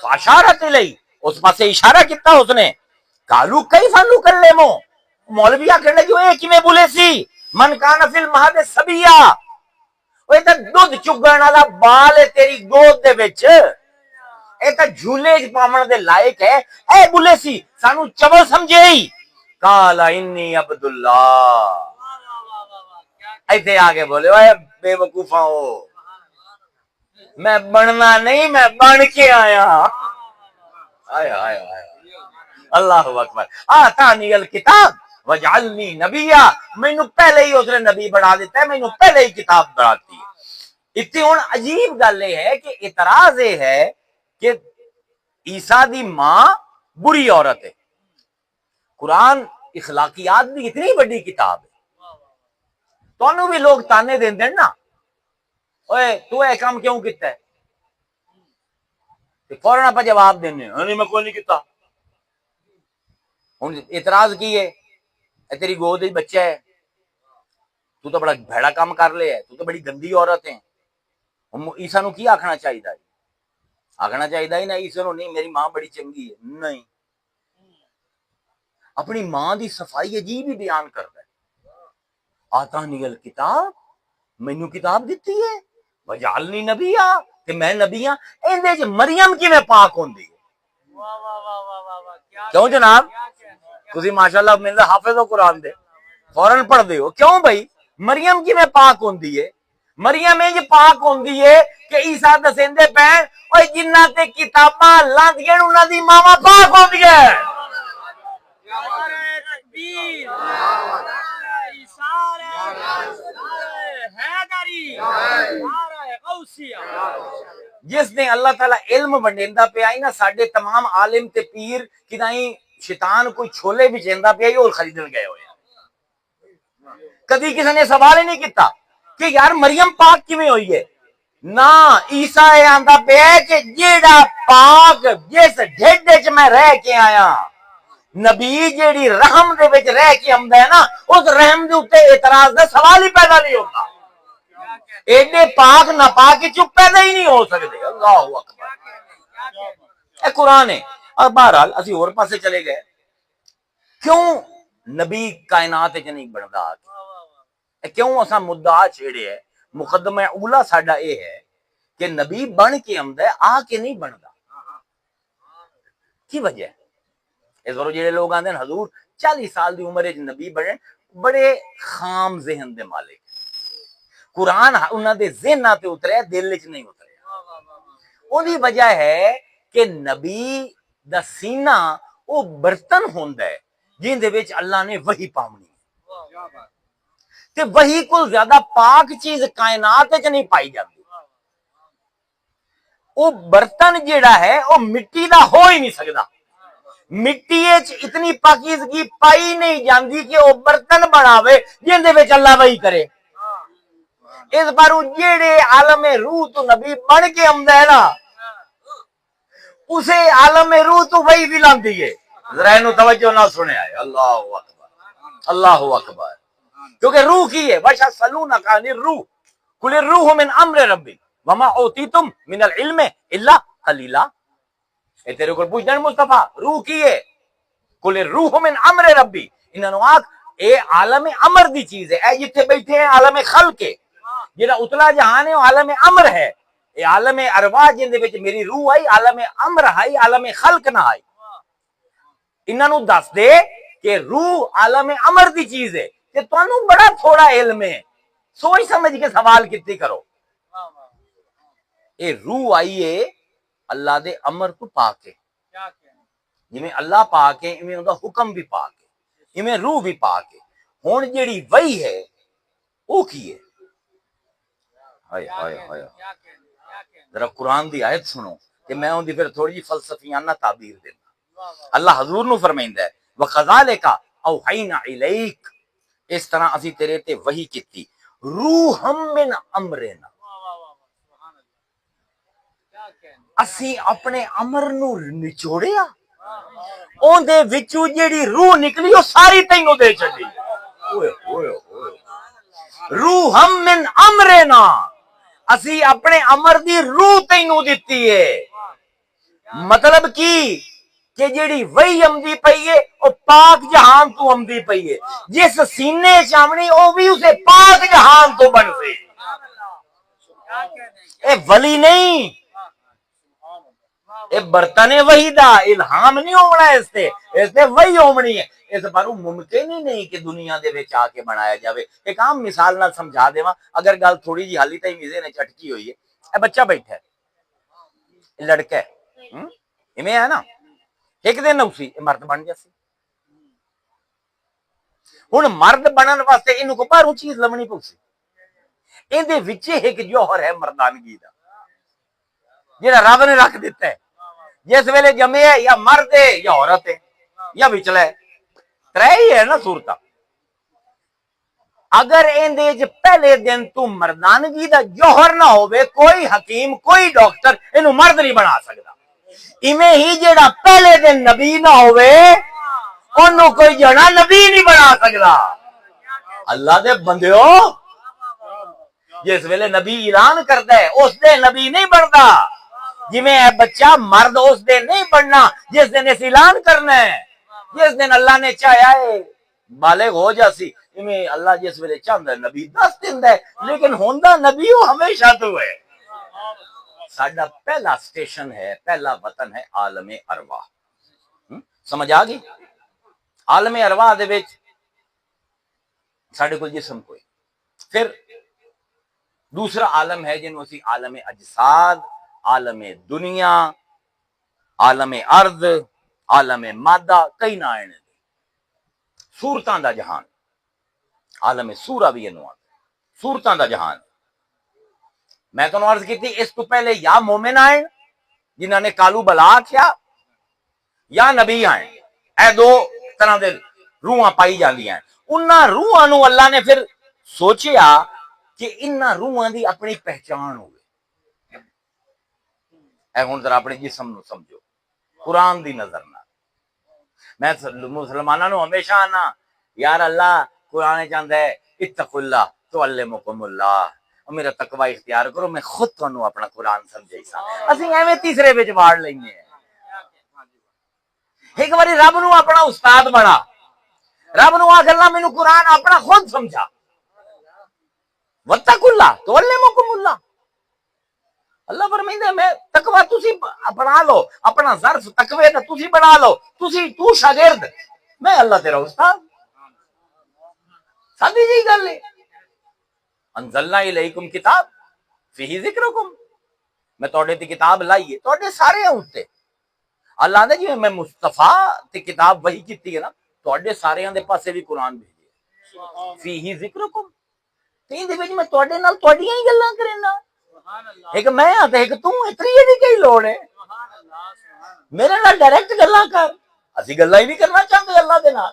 Speaker 1: فاشارت الی، اس پاسے اشارہ کیتا اس نے، قالو کیف نکلم، مولوی آکھن لگے اے کیویں بولے سی، من کان فی المہد صبیا، اے تے دودھ چگن والا بال ہے تیری گود دے وچ، اے تے جھولے وچ پاون دے لائق ہے، اے بولے سی سانو چول سمجھے ہی، قال انی عبداللہ، ایتھے آگے بولے اے بے وقوفاں، میں بننا نہیں، میں بن کے آیا. آئے آئے آئے اللہ اکبر. آتانی الکتاب وجعلنی نبیا. مینو پہلے ہی اس نے نبی بنا دیتا ہے، مینو پہلے ہی کتاب بناتی ہے. اتنی ہوں عجیب گل یہ ہے کہ اعتراض یہ ہے کہ عیسیٰ دی ماں بری عورت ہے. قرآن اخلاقیات دی اتنی بڑی کتاب ہے، تو بھی لوگ تانے دین دین نا، اوے تو اے کام کیوں کیتا ہے؟ فوراً آپ جواب دینے نہیں میں کوئی نہیں کیتا. ہوں اعتراض کی ہے تیری گود بچہ ہے، تو بڑا بھڑا کام کر لے ہے، تو بڑی گندی عورت ہے. عیسیٰ نو کی آکھنا چاہیے؟ آکھنا چاہیے ہی نہ عیسیٰ نو نہیں میری ماں بڑی چنگی ہے. نہیں، اپنی ماں دی صفائی عجیب ہی بیان کرتا ہے. آتانی الکتاب، مینوں کتاب دیتی ہے، وجعلنی نبیا کہ میں نبی ہاں. اندے وچ مریم کیویں پاک ہوندی ہے؟ کیوں جناب تسی ماشاءاللہ میرے حافظ ہو قرآن دے، فوراً پڑھ دے ہو. کیوں بھائی مریم کیویں پاک ہوندی ہے؟ مریم انج پاک ہوندی ہے کہ عیسیٰ دسیندے پین اوے جنہاں تے کتاباں لاندیاں انہاں دی ماواں پاک ہوندیاں. جس نے اللہ تعالیٰ علم ونڈیندا پیا نا، ساڈے تمام عالم تے پیر کدائیں شیطان کوئی چھولے بچیندا پیا اور خریدن گئے ہوئے. کدی کسی نے سوال ہی نہیں کیتا کہ یار مریم پاک کیویں ہوئی ہے. نہ عیسیٰ آندا پیا کہ جیڑا پاک جس ڈھڈ وچ میں رہ کے آیا، نبی جیڑی رحم دے وچ رہ کے آندا ہے نا، اس رحم دے اوتے اعتراض دا سوال ہی پیدا نہیں ہوتا. ایڈے پاک نہ پاک چپ پیدا ہی نہیں ہو سکتے. اللہ اکبر. اے قرآن ہے. اور بہرحال اسی اور پاسے چلے گئے. کیوں نبی کائنات وچ نہیں بندا؟ کیوں اساں مدعا چھیڑے ہے؟ مقدمہ اولا ساڈا اے ہے کہ نبی بن کے آندا ہے، آ کے نہیں بندا. کی وجہ ہے؟ اس بارے جڑے لوگ آندے ہیں حضور 40 سال دی عمر وچ نبی بنے، بڑے خام ذہن دے مالک. قرآن انہاں دے ذہناں تے اتریا، دل وچ نہیں اتریا. اودی وجہ ہے کہ نبی دا سینہ او برتن ہوندا ہے جن دے وچ اللہ نے وحی پاونی تے وحی کو زیادہ پاک چیز کائنات وچ نہیں پائی جاتی. او برتن جیڑا ہے او مٹی دا ہو ہی نہیں سکدا. مٹی وچ اتنی پاکیزگی پائی نہیں جاندی کہ او برتن بناوے جن دے وچ اللہ وحی کرے. اس بارو جیڑے عالم روح تو نبی بن کے آمدا ہے نا، اسے عالم روح تو وہی بھی لاندی ہے. ذرا اینو توجہ نہ سنیا ہے. اللہ اکبر اللہ اکبر. کیونکہ روح کی ہے وَيَسْأَلُونَكَ عَنِ الرُّوحِ قُلِ الرُّوحُ مِنْ أَمْرِ رَبِّي وَمَا أُوتِيتُم مِنَ الْعِلْمِ إِلَّا قَلِيلًا. اے تیرے کو پوچھنا ہے مصطفیٰ روح کی ہے. قُلِ الرُّوحُ مِنْ أَمْرِ رَبِّي. انہاں نو آکھ اے عالم امر دی چیز ہے. اے جتھے بیٹھے ہیں عالم خلق ہے، جڑا اتلا جہان ہے وہ عالم امر ہے. اے عالم ارواح جن دے وچ میری روح آئی، عالم امر آئی، عالم خلق نہ آئی. انہاں نو دس دے کہ روح عالم امر دی چیز ہے کہ تانوں بڑا تھوڑا علم ہے، سوچ سمجھ کے سوال کیتی کرو. اے روح آئی ہے اللہ دے امر تو پاک ہے. جویں اللہ پاک ہے ایویں اوندا حکم بھی پاک ہے، ایویں روح بھی پاک ہے. ہن جیڑی وحی ہے او کی ہے؟ ہائے ہائے ہائے. ذرا قرآن دی آیت سنو کہ میں اون دی پھر تھوڑی جی فلسفیانہ تعبیر دینا. اللہ حضور نو فرمائندا ہے وَكَذَلِكَ أَوْحَيْنَا إِلَيْكَ، اس طرح اسی تیرے تے وحی کیتی روحم من امرنا. اسی اپنے امر نو نچوڑیا، اون دے وچوں جیڑی روح نکلی او ساری تینوں دے چھڈی. اوئے اوئے اوئے. روحم من امرنا، اسی اپنے امر دی روح تینوں دتی ہے. مطلب کی کہ جیڑی وہی امدی پئی ہے او پاک جہان تو امدی پئی ہے. جس سینے چامنی او بھی اسے پاک جہان تو بن سے. اے ولی نہیں، اے برتن وحی دا الہام نہیں ہونا اس تے وحی ہومنی ہے. اس بارو ممکن ہی نہیں کہ دنیا دے وچ آ کے بنایا جاوے. ایک عام مثال نال سمجھا دیواں، اگر گل تھوڑی جی حالی تئی مزے نے چٹکی ہوئی ہے اے بچہ بیٹھا ہے لڑکا ہے ایویں ہے نا ایک دن اسی مرد بن جاسی ہن مرد بنن واسطے اینوں کو باہروں چیز لبنی پوسی ایندے وچ ایک جوہر ہے مردانگی دا جہاں رب نے رکھ دیتا ہے جس ویلے جمے ہے یا مرد ہے یا عورت ہے یا وچلا ہے ترے ہی ہے نا صورت اگر اندے پہلے دن تو مردانگی دا جوہر نہ ہوئے کوئی حکیم کوئی ڈاکٹر اینو مرد نہیں بنا سکتا ایویں ہی جیڑا پہلے دن نبی نہ ہوئے انہوں کوئی جنا نبی نہیں بنا سکتا اللہ دے بندیو جس ویلے نبی اعلان کرتا ہے اس دے نبی نہیں بنتا جی میں بچہ مرد اس دن نہیں بننا جس دن اس اعلان کرنا ہے جس دن اللہ نے چاہیا ہے بالغ ہو جاسی میں اللہ جس ویلے چاہتا ہے نبی دس دن ہے لیکن ہوندا نبی وہ ہمیشہ تو ہے ساڈا پہلا سٹیشن ہے پہلا وطن ہے عالم ارواح سمجھ آ گئی عالم ارواح دے وچ ساڈے کول جسم کوئی پھر دوسرا عالم ہے جنوں اسی عالم اجساد عالم دنیا عالم ارض عالم مادہ کئی نام ہیں صورتاں دا جہان عالم سورہ بھی انہوں صورتاں دا جہان میں تو عرض کی تھی اس تو پہلے یا مومن آئیں جنہوں نے کالو بلا کیا یا نبی آئیں اے دو طرح دے روحاں پائی جاندی ہیں انہاں روحاں نو اللہ نے پھر سوچیا کہ انہاں روحاں دی اپنی پہچان ہوئے اے ہن ذرا اپنے جسم نو سمجھو قرآن دی نظر نہ میں مسلمانوں نو ہمیشہ آنا یار اللہ قرآن چاہتا ہے اتقوا اللہ تعلمکم اللہ میرا تقوی اختیار کرو میں خود تانوں اپنا قرآن سمجھائی سا اسی ایویں تیسرے وچ واڑ لینے ہیں ایک باری رب نو اپنا استاد بنا رب نو آکھ اللہ مینوں قرآن اپنا خود سمجھا واتقوا اللہ تعلمکم اللہ اللہ فرمائندا میں تقوی تسی بنا لو اپنا ظرف تقوی دا تسی بنا لو تو شاگرد میں اللہ تیرا استاد سادی جی گل ہے انزلنا الیکم کتاب فیہ ذکرکم میں تواڈے تے کتاب لائی ہے تواڈے سارے اوتے اللہ نے جی میں مصطفیٰ تے کتاب وحی کیتی ہے نا تواڈے سارے دے پاسے بھی قرآن بھیجے فیہ ذکرکم تے ان دے وچ میں تواڈے نال تواڈیاں ہی گلاں کرنا ایک میں تے ایک تو اتری دی کی لوڑ ہے میرے نال ڈائریکٹ گلاں کر اسی گلاں ہی نہیں کرنا چاہتے اللہ دے نال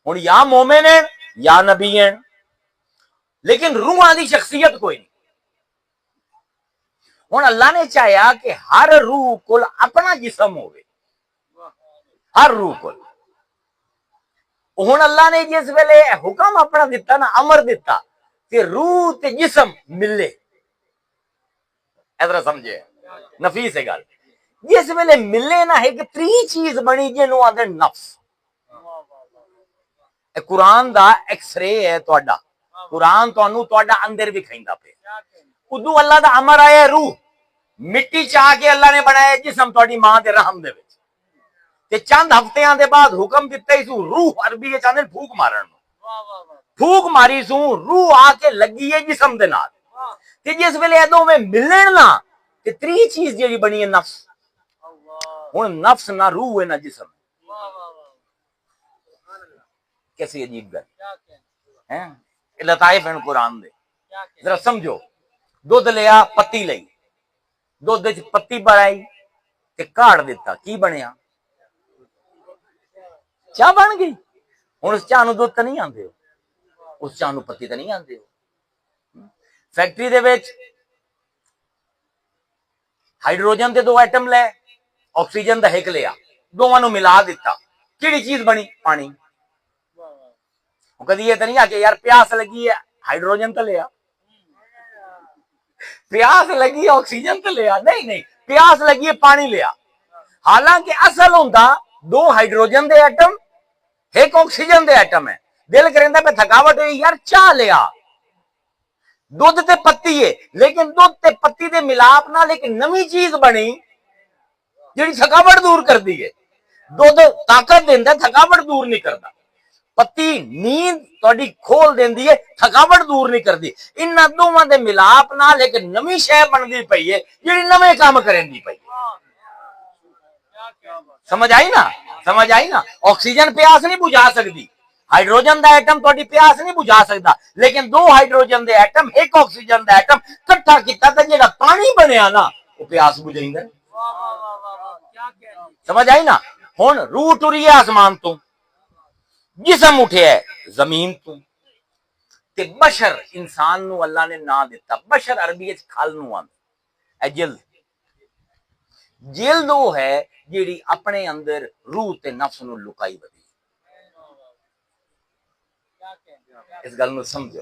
Speaker 1: ہن یا مومن ہیں یا نبی ہیں لیکن روحاں دی شخصیت کوئی نہیں ہن اللہ نے چاہیا کہ ہر روح کول اپنا جسم ہوئے ہر روح کول ہن اللہ نے جس ویلے حکم اپنا دیتا نا امر دیتا کہ روح تے جسم ملے ادھر سمجھے نفیس ہے گل جس ویلے ملے نا ایک تری چیز بنی جنوں آندے نفس قرآن دا ایکس رے ہے تہاڈا قرآن تانوں تہاڈا اندر بھی کھیندا پے ادو اللہ دا امر آیا روح مٹی چاہ کے اللہ نے بنایا جسم تہاڈی ماں دے رحم دے وچ تے چند ہفتیاں دے بعد حکم دتا ہی سو روح عربی وچ آندے پھوک مارن پھوک ماری سو روح آ کے لگی ہے جسم دے نال تے جس ویلے ادو میں ملن نا تے تری چیز جیڑی بنی ہے نفس ہن نفس نہ روح ہے نہ جسم کیسی عجیب گل ہے لطائف ہیں قرآن دے ذرا سمجھو دودھ لیا پتی لئی دودھ وچ پتی بڑائی تے کاڑ دیتا کی بنیا چاہ بن گئی ہن اس چاہ نو دودھ تے نہیں آندے اس چاہ نو پتی تے نہیں آندے فیکٹری دے وچ ہائیڈروجن دے دو ایٹم لے آکسیجن دا ایک لیا دوواں نو ملا دیتا کیڑی چیز بنی پانی کدی یہ تو نہیں آ کہ یار پیاس لگی ہے ہائیڈروجن تو لیا پیاس لگی ہے آکسیجن تو لیا نہیں پیاس لگی ہے پانی لیا حالانکہ اصل ہوندا دو ہائیڈروجن دے ایٹم ایک آکسیجن دے ایٹم ہے دل کریندا پہ تھکاوٹ ہوئی یار چاہ لیا دودھ تے پتی ہے لیکن دودھ تے پتی دے ملاپ نال ایک نویں چیز بنی جڑی تھکاوٹ دور کر دی ہے دودھ طاقت دیندا تھکاوٹ دور نہیں کردا پتی نیند تہاڈی کھول دیندی ہے، تھکاوٹ دور نہیں کردی. انہاں دوواں دے ملاپ نال ایک نویں شے بندی پئی ہے جڑی نویں کام کرندی پئی ہے. سمجھ آئی نا؟ سمجھ آئی نا؟ آکسیجن پیاس نہیں بجھا سکتی، ہائیڈروجن دا ایٹم تہاڈی پیاس نہیں بجھا سکتا، لیکن دو ہائیڈروجن دے ایٹم ایک آکسیجن دا ایٹم کٹھا کیتا تے جڑا پانی بنیا نا وہ پیاس بجھیندا. سمجھ آئی نا؟ ہن روح ٹری ہے آسمان تو، جسم اٹھیا ہے زمین تو، تے بشر انسان نو اللہ نے نا دیتا. بشر عربی وچ کھل نو آندا اے جلد. جلد وہ ہے جیڑی اپنے اندر روح تے نفس نو لکائی بدی. اس گل نو سمجھو.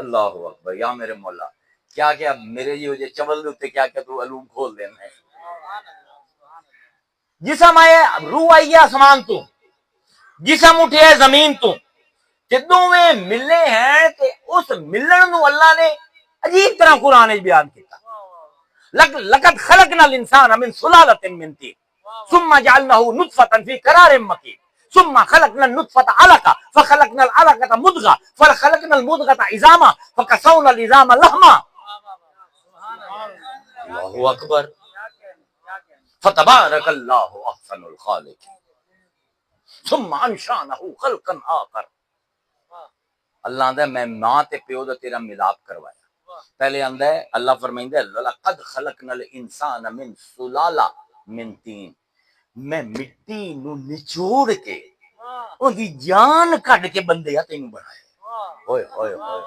Speaker 1: اللہ اکبر یا میرے مولا، کیا کیا میرے جی چول دے اوتے کیا کیا تو علوم کھول دینا ہے. جسم آئے روح آئی ہے آسمان تو، جسم اٹھے ہے زمین تو، جدوں میں ملنے ہیں تے اس ملن نو اللہ نے عجیب طرح قرآن وچ بیان کیتا. لقد خلقنا الانسان من سلالة من طين ثم جعلناه نطفة في قرار مكين ثم خلقنا النطفة علقة فخلقنا العلقة مضغة فخلقنا المضغة عظاما فكسونا العظام لحما. اللہ اکبر. فتبارك الله احسن الخالقين ثم انشأناه خلقا آخر. اللہ آندا میں ماں تے پیو دا تیرا ملاپ کروایا. پہلے آندا ہے اللہ فرمائندا ہے لقد خلقنا الانسان من سلالہ من طین، میں مٹی نو نچوڑ کے اون دی جان کڈ کے بندے تینوں بنایا. اوئے ہوئے ہوئے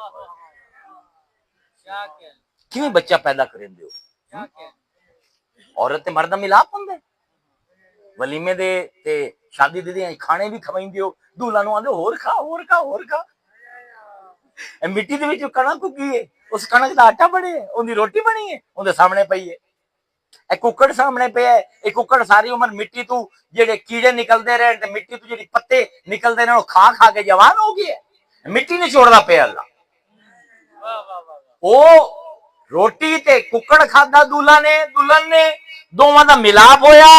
Speaker 1: کیوں بچہ پیدا کریندے ہو؟ عورت تے مرد دا ملاپ ہوندا ہے. ولیمے دے تے شادی دے کھانے بھی کھوائندے ہو، دولہا نو آندے ہور کھا ہور کھا ہور کھا. مٹی دے وچ کنک اگی ہے، اس کنک دا آٹا بنے ہے، اون دی روٹی بنی ہے، اون دے سامنے پئی ہے. اے ککڑ سامنے پیا ہے، اے ککڑ ساری عمر مٹی تو جڑے کیڑے نکلدے رہے تے مٹی تو جڑی پتے نکلدے نے کھا کھا کے جوان ہو گئے. مٹی نہیں چھوڑدا پیا اللہ. او روٹی تے ککڑ کھادا دلہا نے دلہن نے، دوواں دا ملاپ ہویا.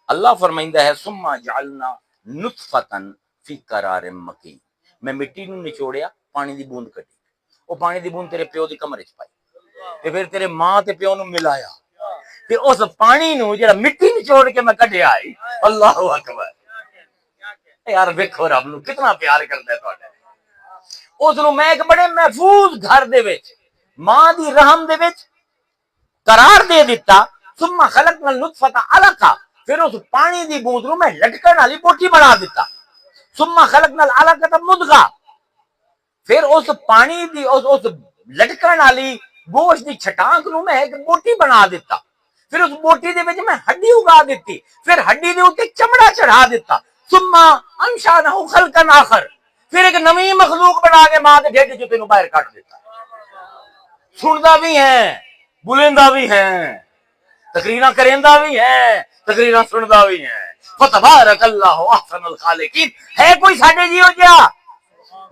Speaker 1: اللہ فرمائندا ہے ثم جعلنا نطفة فی قرار مکین، میں مٹی نو نچوڑیا پانی دی بوند کٹی، او پانی دی بوند تیرے پیو دی کمر وچ پائی تے پھر تیرے ماں تے پیو نو ملایا تے اس پانی نو جڑا مٹی نچوڑ کے میں کڈیا ہے. اللہ اکبر. یار ویکھو رب نو کتنا پیار کردا ہے تہاڈا. اس نو میں ایک بڑے محفوظ گھر دے وچ ماں دی رحم دے وچ قرار دے دیتا. ثم خلقنا النطفة علقة، پھر اس پانی دی بوند نو میں لٹکن والی بوٹی بنا دیتا. ثم خلقنا العلقة مضغة، پھر اس پانی دی اس لٹکن والی گوشت دی چھٹانک نو میں ایک بوٹی بنا دیتا. پھر اس بوٹی دے وچ میں ہڈی اگا دیتی، پھر ہڈی دے اوتے چمڑا چڑھا دیتا. ثم انشأناه خلقا آخر، پھر ایک نئی مخلوق بنا کے ماں دے ڈھڈ چ تینوں باہر کٹ دیتا. سندا بھی ہے، بولیندا بھی ہے، تقریراں کریندا بھی ہے، تقریراں سندا بھی ہے. فتبارک اللہ احسن الخالقین. ہے کوئی ساڈے جیو جیا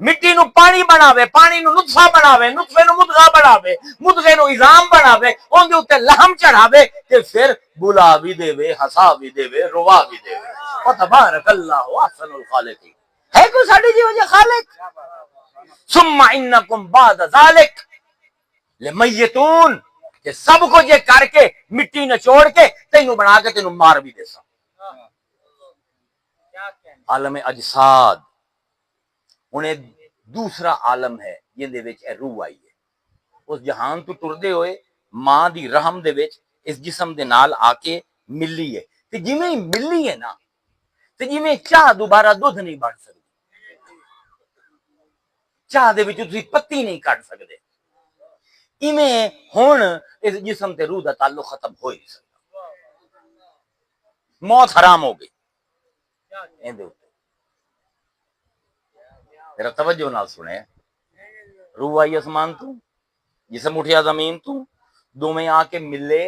Speaker 1: مٹی نو پانی بناوے، پانی نو نطفہ بناوے، نطفے نو مدغہ بناوے، مدغے نو عظام بناوے، اون دے اوتے لحم چڑھاوے تے پھر بلا بھی دے وے، ہسا بھی دے وے، روا بھی دے وے. فتبارک اللہ احسن الخالقین. ہے کوئی ساڈے جیو جیا خالق؟ ثم انکم بعد ذلک لمیتون، کہ سب کو یہ کر کے مٹی نچوڑ کے تینوں بنا کے تینوں مار بھی دے سا. عالم اجساد انہیں دوسرا عالم ہے جن دے وچ روح آئی ہے. اس جہان تو ٹردے ہوئے ماں دی رحم دے وچ اس جسم دے نال آ کے ملی ہے. تے جویں ہی ملی ہے نا تے جویں چاہ دوبارہ دودھ نہیں بن سکتی، چاہ دے وچ تسی پتی نہیں کٹ سکدے، ایویں ہن اس جسم تے روح دا تعلق ختم ہو ہی نہیں سکتا. موت حرام ہو گئی. میرا توجہ نال سنے، روح آئی آسمان تو، جسم اٹھیا زمین تو، دوویں آ کے ملے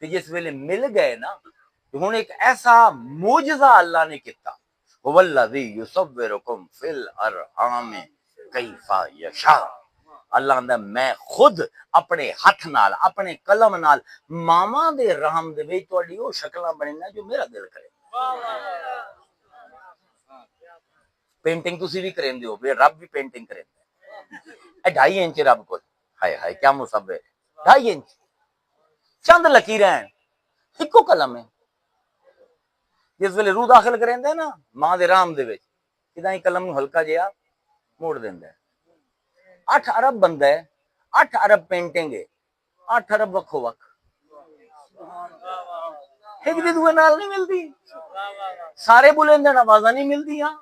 Speaker 1: تے جس ویلے مل گئے نا ہن ایک ایسا معجزہ اللہ نے کیتا. هو الذی یصورکم فی الارحام کیف یشاء. اللہ آندا میں خود اپنے ہاتھ نال اپنے قلم نال ماواں دے رحم دے وچ تہاڈی او شکلاں بنینا جو میرا دل کرے. پینٹنگ تسی بھی کریں ہو، رب بھی پینٹنگ کریں اے 2.5 انچ رب کو، ہائے ہائے کیا مصور، 2.5 انچ چند لکیریں ہیں، ایکو قلم ہے، جس ویلے روح داخل کریں دے نا ماں دے رام دے وچ کداں ہی قلم نو ہلکا جہا موڑ دیندا ہے۔ 8 ارب بندہ ہے، 8 ارب پینٹنگ ہے، 8 ارب وکھو وکھ، ایک دی دوے نال نہیں ملدی، سارے بلندن آوازاں نہیں ملدی، ہاں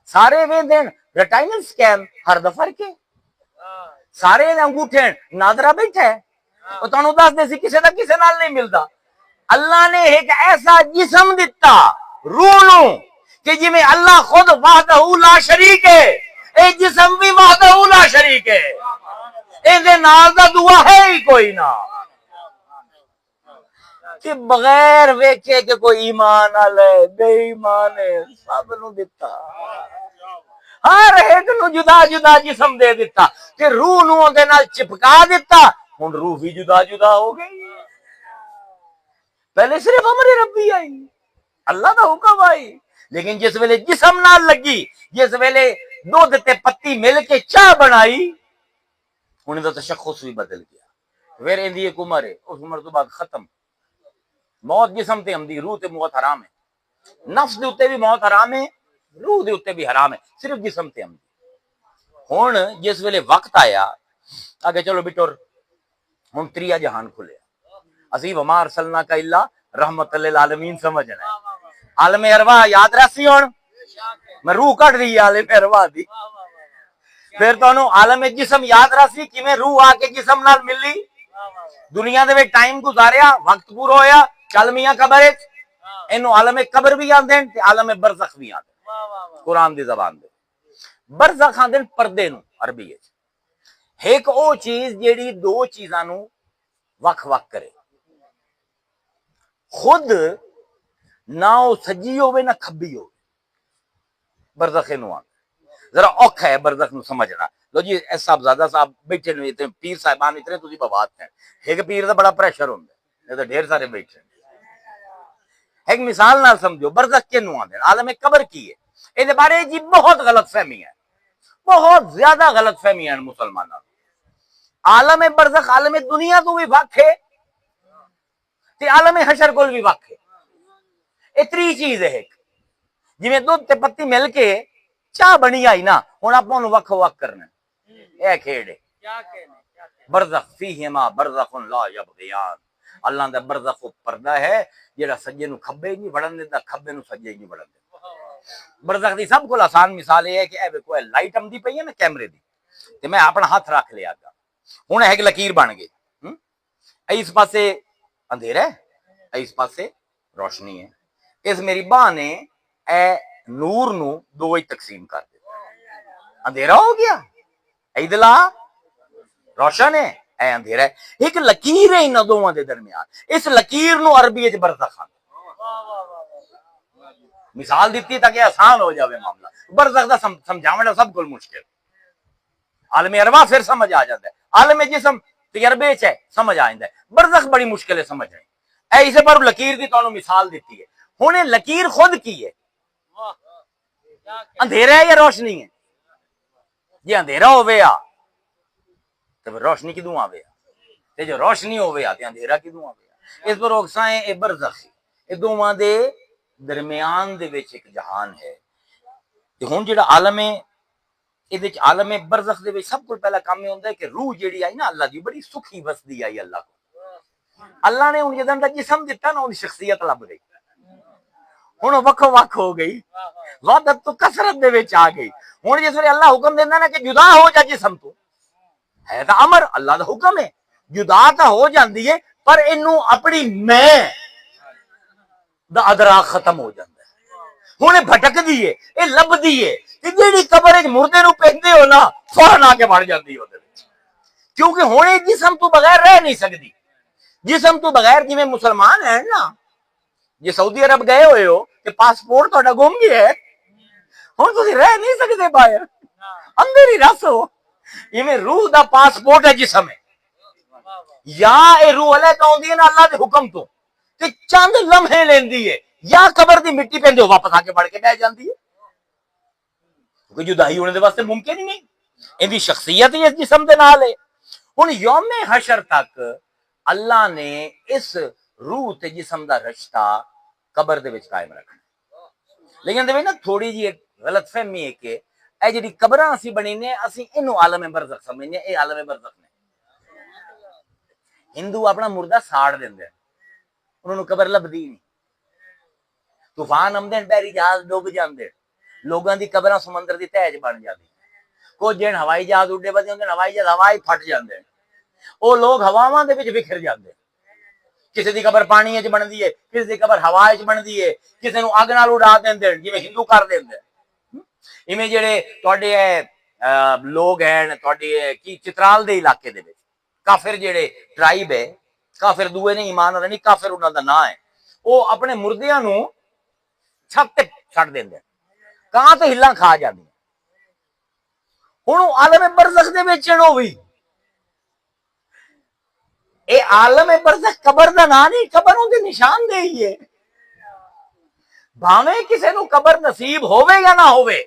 Speaker 1: سارے ویندن رٹائنل سکین ہر دفعہ کے سارے انگوٹھے نادرا بیٹھا ہے، وہ تانوں دس دے سی کسے دا کسے نال نہیں ملدا۔ اللہ نے ایک ایسا جسم دیتا روح نو کہ جی میں اللہ خود وحدہ لا شریک ہے، اے جسم بھی وحدہ لا شریک ہے، اے دے نال دا دعا ہے ہی کوئی نہ، کہ بغیر ویکھے کہ کوئی ایمان والے بے ایمان ہے سب نو دیتا، ہر ایک نو جدا جدا جسم دے دیتا، کہ روح نو دے نال چپکا دیتا، ہن روح بھی جدا جدا ہو گئی، پہلے صرف امر ربی آئی اللہ دا حکم آئی، لیکن جس ویلے جسم نال لگی، جس ویلے دودھ تے پتی مل کے چاہ بنائی، انہیں دا تشخص بھی بدل گیا، پھر اندی ایک عمر ہے، اس عمر تو بعد ختم، موت جسم تے ہمدی، روح تے موت حرام ہے، نفس دے اتے بھی موت حرام ہے، روح دے اتے بھی حرام ہے، صرف جسم تے ہمدی۔ ہن جس ویلے وقت آیا آگے چلو بٹور، ہن 3 جہان کھلے، اسی وما ارسلنا کا الا رحمت للعالمین سمجھنا ہے، عالم ارواح یاد رسی، ہن میں روح کٹ دی عالم ارواح دی، پھر تانوں عالم جسم یاد رسی کیویں روح آ کے جسم نال ملی، دنیا دے وچ ٹائم گزاریا، وقت پورا ہویا، چل میاں قبر وچ، اینو عالم قبر بھی آندے تے عالم برزخ بھی آندے، قرآن دی زبان دے برزخ آندے پردے نو عربی وچ، ایک او چیز جیڑی دو چیزاں نو وکھ وکھ کرے، خود نہ او سجی ہوے نہ کھبی ہوے، برزخ نو آ ذرا اوکھا ہے برزخ نو سمجھنا۔ لو جی ایس صاحب زادہ صاحب بیٹھے نے تے پیر صاحبان اتنے تسی بوات ہیں، ایک پیر دا بڑا پریشر ہوندا ہے، تے ڈھیر سارے بیٹھے، ایک مثال نال سمجھو برزخ کے نو آندے، عالم قبر کی ہے، اے دے بارے جی بہت غلط فہمی ہے، بہت زیادہ غلط فہمی ہیں مسلماناں، عالم برزخ عالم دنیا تو بھی وکھ ہے تے عالم حشر کول بھی وکھ ہے، اتری چیز ہے ایک، جویں دودھ تے پتی مل کے چاہ بنی آئی نا، ہن آپاں نوں وکھ وکھ کرنا اے کھیڑ ہے، برزخ فیہما برزخ لا یبغیان، اللہ دا برزخ پردہ ہے جیڑا سجے نو کھبے نہیں وڑن دیندا، کھبے نو سجے نہیں وڑن دیندا۔ برزخ دی سب کو آسان مثال یہ ہے کہ اے کوئی لائٹ آمدی پئی ہے نا کیمرے دی، تے میں اپنا ہاتھ رکھ لیا گا، ہن ایک لکیر بن گئی، اس پاسے اندھیرا ہے، اس پاسے روشنی ہے، اس میری باں نے اے نور نو دو ہی تقسیم کر دیا، اندھیرا ہو گیا، ایدلا روشن ہے، اے اندھیرا ہے، ایک لکیر ہے انہاں دوواں دے درمیان، اس لکیر نو عربی وچ برزخ آندے، مثال دیتی تاکہ آسان ہو جاوے معاملہ، برزخ دا سمجھاونا سب کو مشکل، عالم ارواح پھر سمجھ آ جاتا ہے، عالم جسم تجربے چ ہے سمجھ آ جاتا ہے، برزخ بڑی مشکل ہے سمجھ آئی، اے اسے پر لکیر دی تانوں مثال دیتی ہے، ہن لکیر خود کی ہے، اندھیرا ہے یا روشنی ہے؟ جی اندھیرا ہوئے آ تو روشنی کدوں آوے آ، تے جو روشنی ہوئے آ تے اندھیرا کدوں آوے آ، اس پر اوکسائیں اے برزخ اے دوواں دے درمیان دے وچ ایک جہان ہے، تے ہن جڑا عالم ہے یہ عالم برزخ دے وچ سب کو پہلا کام یہ ہوندا ہے کہ روح جیڑی آئی نا اللہ دی بڑی سکھی وسدی آئی اللہ کو، اللہ نے ان جدن دا جسم دیتا نا ان شخصیت لب گئی، ہن وکھو وکھ ہو گئی، وحدت تو کثرت دے وچ آ گئی، ہن جس ویلے اللہ حکم دیندا نا کہ جدا ہو جا جسم تو، ہے تا امر اللہ دا حکم ہے، جدا تا ہو جاندی ہے پر اینو اپنی میں دا ادراک ختم ہو جاندا ہے، ہن بھٹک دی ہے اے لب دی ہے، تے جیڑی قبر وچ مردے نو پہندے ہو نا فوراً آ کے بڑھ جاندی ہے، کیونکہ ہن جسم تو بغیر رہ نہیں سکدی، جسم تو بغیر جویں مسلمان ہیں نا، جی سعودی عرب گئے ہوئے ہو کہ پاسپورٹ تہاڈا گم گیا ہے، ہن تسی رہ نہیں سکدے باہر، اندر ہی رسو، ایویں روح دا پاسپورٹ ہے جسم ہے، یا اے روح اللہ تو ہوندی ہے نا اللہ دے حکم تو تے چند لمحے لیندی ہے، یا قبر دی مٹی پہ واپس آ کے بڑھ کے بہ جاندی ہے، کیونکہ جدائی ہونے دے واسطے ممکن ہی نہیں، ان دی شخصیت ہی اس جسم دے نال ہے۔ ہن یوم حشر تک اللہ نے اس روح تے جسم دا رشتہ قبر دے وچ قائم رکھنا، لیکن دے نا تھوڑی جی ایک غلط فہمی ہے کہ اے جڑی قبراں اسی بنی نے اسی اینو عالم برزخ سمجھنے، اے عالم برزخ نے۔ ہندو اپنا مردہ ساڑ دیندے، انہوں نے قبر لبدی نہیں، طوفان آمدے بحری جہاز ڈوب جاندے، لوگاں دی قبراں سمندر دی تہہ وچ بن جاندی، کچھ جن ہوائی جہاز اڈے ودے ہوندے ہوائی جہاز ہوا ہی پھٹ جاندے، او لوگ ہواواں دے وچ بکھر جاندے، کسی دی قبر پانی وچ بندی ہے، کسی دی قبر ہوا وچ بندی ہے، کسی نو اگ نال اڑا دیندے جویں ہندو کر دیندے۔ ایویں جڑے تواڈے لوگ ہیں تواڈے کی چترال دے علاقے دے وچ کافر جڑے ٹرائب ہے، کافر دوئے نے ایمان والا نہیں، کافر انہاں دا نام ہے، او اپنے مردیاں نو چھت تے چھڈ دیندے، کہاں تے ہلاں کھا جاندی۔ ہن عالم برزخ دے وچ نو وی اے عالم برزخ قبر دا نام نہیں، قبر اون دے نشان دے ہی ہے، بھاویں کسے نو قبر نصیب ہووے یا نہ ہووے،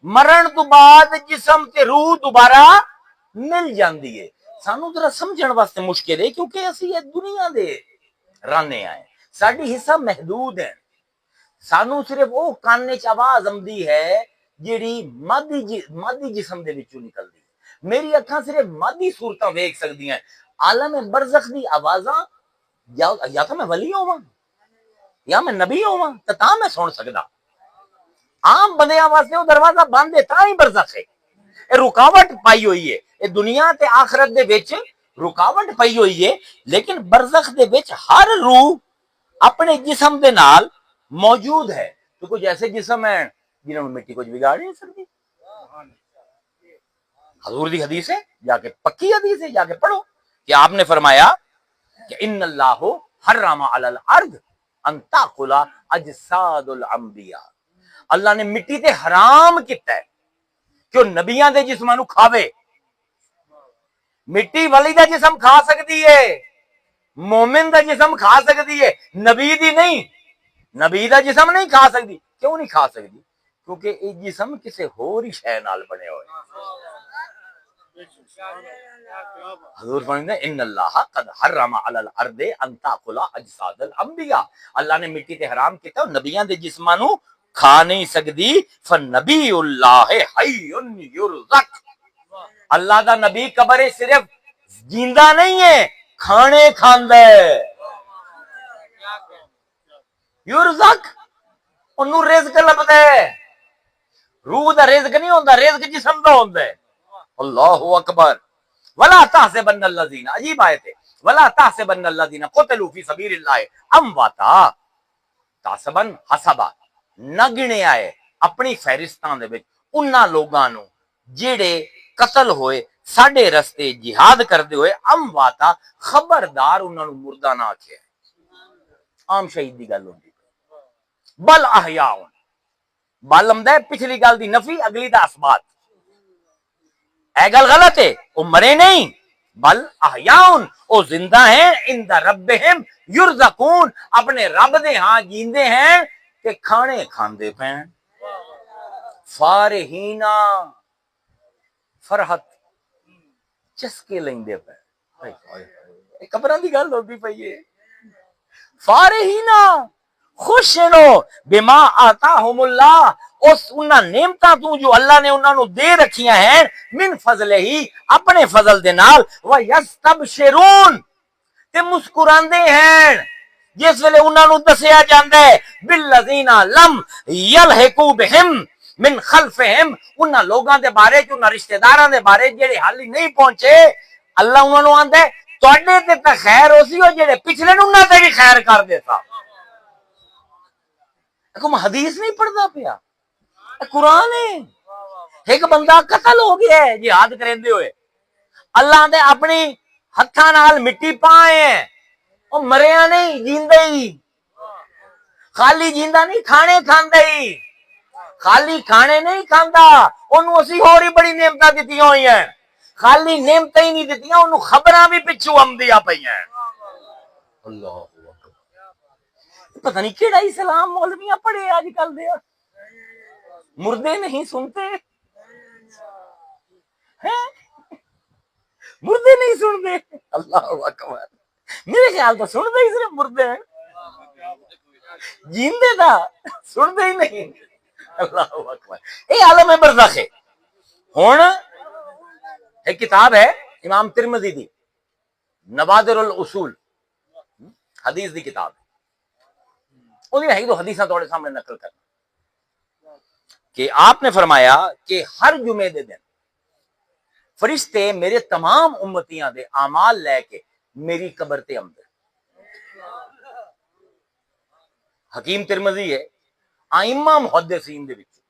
Speaker 1: مرن تو بعد جسم تے روح دوبارہ مل جاندی ہے۔ سانو ذرا سمجھن واسطے مشکل ہے کیونکہ اسی یہ دنیا دے رانے آئے، ساڈی حصہ محدود ہے، سانو صرف وہ کان وچ آواز آمدی ہے جیڑی مادی جسم دے وچوں نکلدی ہے، میری اکھاں صرف مادی صورتاں ویکھ سکدیاں، عالم برزخ دی آوازاں یا تو میں ولی ہوواں یا میں نبی ہوواں تاں میں سن سکدا، عام بندیاں واسطے وہ دروازہ بند ہے، تاں ہی برزخ ہے، اے رکاوٹ پائی ہوئی ہے، اے دنیا تے آخرت دے وچ رکاوٹ پائی ہوئی ہے، لیکن برزخ دے وچ ہر روح اپنے جسم دے نال موجود ہے، تو کچھ ایسے جسم ہیں جنہوں نے مٹی کچھ بگاڑ نہیں سکتی۔ حضور دی حدیث ہے، جا کے پکی حدیث ہے، جا کے پڑھو کہ آپ نے فرمایا کہ ان اللہ حرم علی الارض ان تاکل اجساد الانبیاء، اللہ نے مٹی تے حرام کیتا ہے کہ وہ نبیاں دے جسماں نو کھاوے، مٹی ولی دا جسم کھا سکتی ہے، مومن دا جسم کھا سکتی ہے، نبی دی نہیں، نبی دا جسم نہیں کھا سکتی، کیوں نہیں کھا سکتی؟ کیونکہ یہ جسم کسے ہور ہی شے نال بنے ہوئے۔ حضور فرماتے ہیں ان اللہ قد حرم علی الارض ان تاکل اجساد الانبیاء، اللہ نے مٹی تے حرام کیتا ہے نبیاں دے جسماں نو کھا نہیں سکتی، فنبی اللہ حی یرزق، اللہ دا نبی قبر صرف جیندہ نہیں ہے، کھانے کھاندا ہے، یرزق انہوں رزق لبدا ہے، روح دا رزق نہیں ہوندا، رزق جسم دا ہوندا ہے۔ اللہ اکبر، ولا تحسبن الذین، عجیب آیت ہے، ولا تحسبن الذین قتلوا فی سبیل اللہ امواتا، تحسبن حسبا نہ گنے آئے اپنی فہرستاں دے وچ انہاں لوگاں نو جڑے قتل ہوئے ساڈے رستے جہاد کردے ہوئے، امواتا خبردار انہاں نو مردہ نہ آکھیا، عام شہید دی گل ہوندی، بل احیاء، بل آمدا ہے پچھلی گل دی نفی، اگلی دا اثبات، اے گل غلط ہے، وہ مرے نہیں، بل احیاء وہ زندہ ہیں، عند ربہم یرزقون اپنے رب دے ہاں جیندے ہیں کہ کھانے کھاندے پین، فارحینا فرحت چسکے لیندے پین، قبراں دی گل ہوندی پئی ہے، فارحینا خوش نو بما آتاہم اللہ اس انہاں نعمتاں تو جو اللہ نے انہاں نو دے رکھیاں ہیں، من فضل ہی اپنے فضل دے نال، وَيَسْتَبْشِرُونَ تے مسکراندے ہیں جس ویلے انہاں نو دسیا جاندا ہے بالذین لم یلحقوا بہم من خلفہم، انہاں لوگاں دے بارے جو انہاں رشتہ داراں دے بارے جڑے حالی نہیں پہنچے، اللہ انہاں نو آندا ہے تواڈے تے تے خیر ہوسی او جڑے پچھلے نو انہاں تے بھی خیر کر دیتا۔ کوئی حدیث نہیں پڑھدا پیا، قرآن ہے، ایک بندہ قتل ہو گیا ہے جہاد کریندے ہوئے، اللہ نے اپنی ہتھاں نال مٹی پائے ہیں، وہ مریا نہیں جیندے ہی، خالی جیندہ نہیں کھانے کھاندا ہی، خالی کھانے نہیں کھاندا، انہوں اسی اور ہی بڑی نعمتاں دتیاں ہوئی ہیں، خالی نعمتاں ہی نہیں دتیاں، انہوں خبراں بھی پچھو آمدیاں پئی ہیں۔ اللہ پتہ نہیں کیڑا اسلام مولویاں پڑھے آج کل دے مردے نہیں سنتے ہیں، مردے نہیں سنتے. اللہ اکبر. میرے خیال تو سنتے ہی صرف مردے ہیں، جیندے تھا سنتے ہی نہیں. اللہ اکبر. اے عالم برزخ ہے. ہن ایک کتاب ہے امام ترمذی دی نوادر الاصول، حدیث دی کتاب ہے. انہوں نے دو حدیثاں تھوڑے سامنے نقل کرنا کہ آپ نے فرمایا کہ ہر جمعے دے دن فرشتے میرے تمام امتیاں دے اعمال لے کے میری قبر تے آندے. حکیم ترمذی ہے ائمہ محدثین دے وچ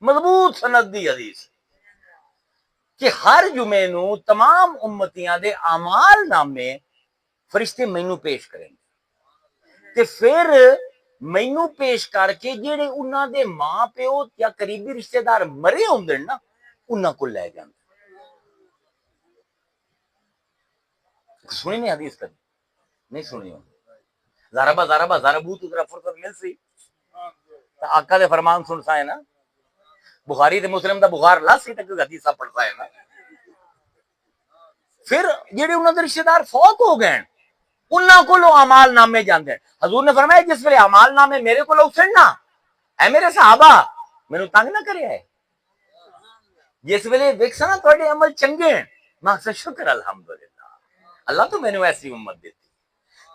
Speaker 1: مضبوط سند دی حدیث کہ ہر جمعے نو تمام امتیاں دے اعمال نامے فرشتے مینوں پیش کریں گے تے پھر مینوں پیش کر کے جڑے انہاں دے ماں پیو یا قریبی رشتہ دار مرے ہوندے نا انہاں کو لے جاندے. سنی نہیں حدیث کبھی نہیں سنی ہو ذرا بہت ذرا فرصت مل سی تو آقا دے فرمان سنسا ہے نا. بخاری تے مسلم دا بخار لاسی تک حدیثہ پڑھتا ہے نا. پھر جڑے انہاں دے رشتہ دار فوت ہو گئے انہاں کولوں اعمال نامے جاندے. حضور نے فرمایا جس ویلے اعمال نامے میرے کولوں اٹھن نا اے میرے صحابہ مینوں تنگ نہ کریا ہے. جس ویلے ویکھسا نا تواڈے عمل چنگے ہیں میں سے شکر الحمدللہ اللہ تو مینوں ایسی امت دیتی.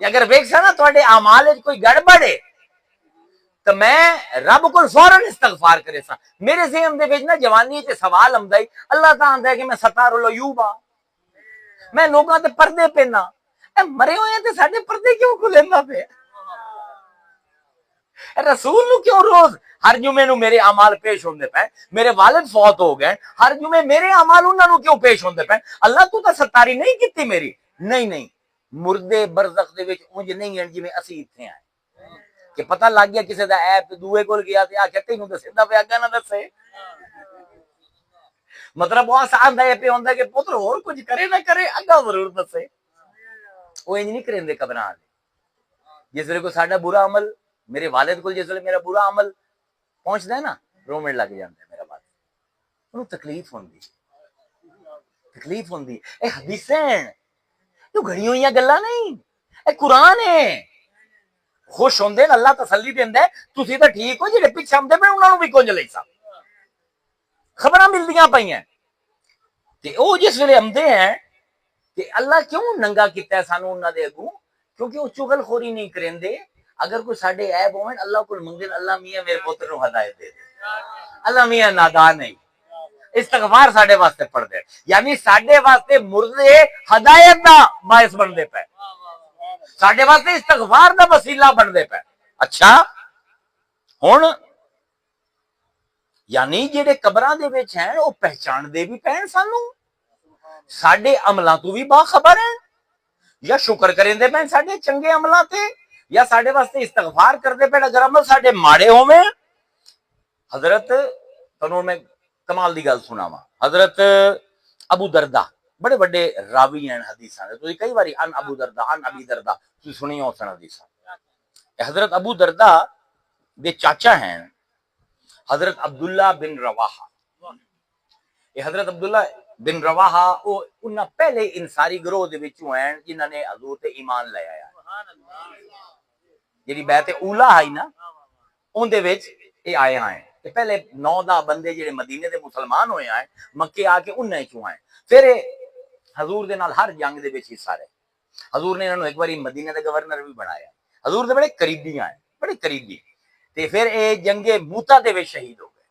Speaker 1: اگر ویکھسا نا تواڈے اعمال وچ کوئی گڑبڑ ہے تو میں رب کو فوراً استغفار کرے سا. میرے ذہن دے وچ نا جوانی تے سوال آندا ہے اللہ تعالی آندا ہے کہ میں ستار العیوب ہاں، میں لوگاں تے پردے پہنا. اے مرے ہوئے تے ساڈے پردے کیوں کھلیندا پے؟ رسول نو کیوں روز ہر جمعے نو میرے اعمال پیش ہوندے پے؟ میرے والد فوت ہو گئے ہر جمعے میرے اعمال انہاں نو کیوں پیش ہوندے پے؟ اللہ تو تے ستاری نہیں کیتی میری. نہیں مردے برزخ دے وچ اونج نہیں ہیں جویں اسی ایتھے آئے کہ پتہ لگ گیا کسی دا عیب تے دوے کول گیا تے آکھیا تینوں تے سیدھا پیا گا نہ دسے. مطلب وہ آسان ہے پہ ہوندا کہ پتر اور کچھ کرے نہ کرے اگا ضرور دسے. وہ انج نہیں کریندے قبراں والے. جس ویلے کوئی ساڈا برا عمل میرے والد کو جس ویلے میرا برا عمل پہنچدا ہے نا رومن لگ جاندا ہے میرا والد. انہوں تکلیف ہوندی. اے حدیثیں تو گھڑی ہوئیاں گلاں نہیں، اے قرآن ہے. خوش ہوندے اللہ تسلی دیندا ہے تسی تے ٹھیک ہو جڑے پیچھے آندے پے انہاں نوں بھی کنج لئی سا. خبراں ملدیاں پئیاں تے او جس ویلے آندے ہیں کہ اللہ کیوں ننگا کیتا ہے سانو انہاں دے اگوں؟ کیونکہ وہ چغل خوری نہیں کریندے. اگر کوئی ساڈے عیب ہوئے اللہ کو منگے اللہ میاں میرے پتر نو ہدایت دے دے. اللہ میاں نادان نہیں استغفار ساڈے واسطے پڑھ دے. یعنی ساڈے واسطے مردے ہدایت دا باعث بن دے پے، ساڈے واسطے استغفار دا وسیلہ بن دے پے. اچھا ہن یعنی جڑے قبراں دے وچ ہیں او پہچان دے بھی پین سانو، ساڈے عملاں تو بھی باخبر ہیں یا شکر کریندے پین ساڈے چنگے عملاں تے یا ساڈے واسطے استغفار کردے پین اگر عمل ساڈے ماڑے ہوویں. حضرت تنوں میں کمال دی گل سناواں. حضرت ابو دردہ بڑے بڑے راوی ہیں حدیثاں دے. تسی کئی واری ان ابو دردہ ان ابی دردہ تسی سنی ہو سن حدیثاں. حضرت ابو دردہ دے چاچا ہیں حضرت عبداللہ بن رواحہ. یہ حضرت عبداللہ بن رواحہ او انہاں پہلے انصاری گروہ دے وچوں ہیں جنہاں نے حضور تے ایمان لے آیا. جڑی بیعت اولا آئی نا اون دے وچ اے آئے ہیں. پہلے 9-10 بندے جڑے مدینے دے مسلمان ہوئے ہیں مکے آ کے انہاں چوں آئے. پھر حضور دے نال ہر جنگ دے وچ حصہ رہے. حضور نے انہاں نو ایک باری مدینے دے گورنر بھی بنایا. حضور دے بڑے قریبی ہیں بڑے قریبی. تے پھر اے جنگ موتا دے وچ شہید ہو گئے.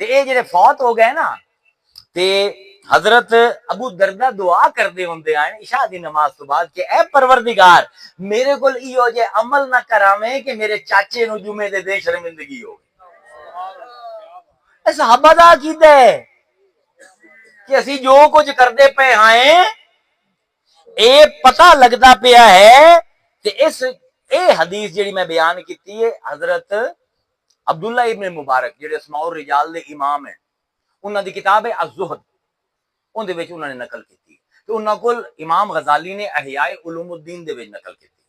Speaker 1: تے اے جڑے فوت ہو گئے نا تے حضرت ابو دردہ دعا کردے ہوندے آئے عشاء دی نماز تو بعد کہ اے پروردگار میرے کول ایو جے عمل نہ کراویں کہ میرے چاچے نو جمعے دے دن شرمندگی ہو. اے صحابہ دا عقیدہ ہے کہ اسی جو کچھ کردے پے ہیں اے پتہ لگدا پیا ہے. تے اس اے حدیث جڑی میں بیان کیتی ہے حضرت عبداللہ ابن مبارک جڑے اسماء الرجال دے امام ہیں انہاں دی کتاب ہے الزہد اون دے وچ انہاں نے نقل کیتی. تو انہاں کول امام غزالی نے احیاء علوم الدین دے وچ نقل کیتی.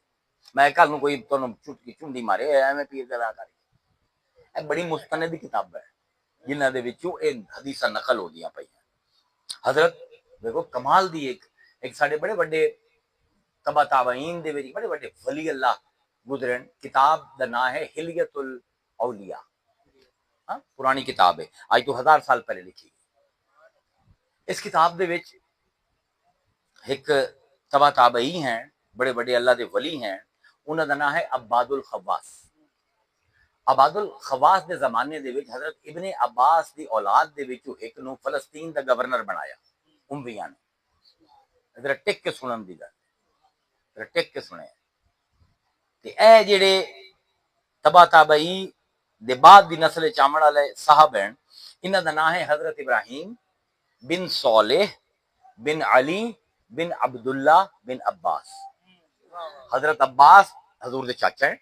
Speaker 1: میں کل نو کوئی تانوں چٹکی چونڈی مارے ایویں پیر دا کر اے بڑی مستند کتاب ہے جنہاں دے وچوں اے حدیثاں نقل ہو گیاں پئیاں حضرت دیکھو کمال دی ایک ساڈے بڑے بڑے تبع تابعین دے وچ بڑے بڑے ولی اللہ گزرن کتاب دا نام ہے حلیۃ الاولیاء ہاں پرانی کتاب ہے آج تو 1000 سال پہلے لکھی گئی اس کتاب دے وچ ایک تبع تابعی ہیں بڑے بڑے اللہ دے ولی ہیں انہاں دا نام ہے عباد الخواس عباد الخواس دے زمانے دے وچ حضرت ابن عباس دی اولاد دے وچوں ایک نو فلسطین دا گورنر بنایا امویاں نے ذرا ٹک کے سنن دی گل ذرا ٹک کے سنے تے اے جڑے تبع تابعی دے بعد دی نسل چامڑ والے صاحب ہیں انہاں دا نام ہے حضرت ابراہیم بن صالح بن علی بن عبداللہ بن عباس حضرت عباس حضور دے چاچا ہیں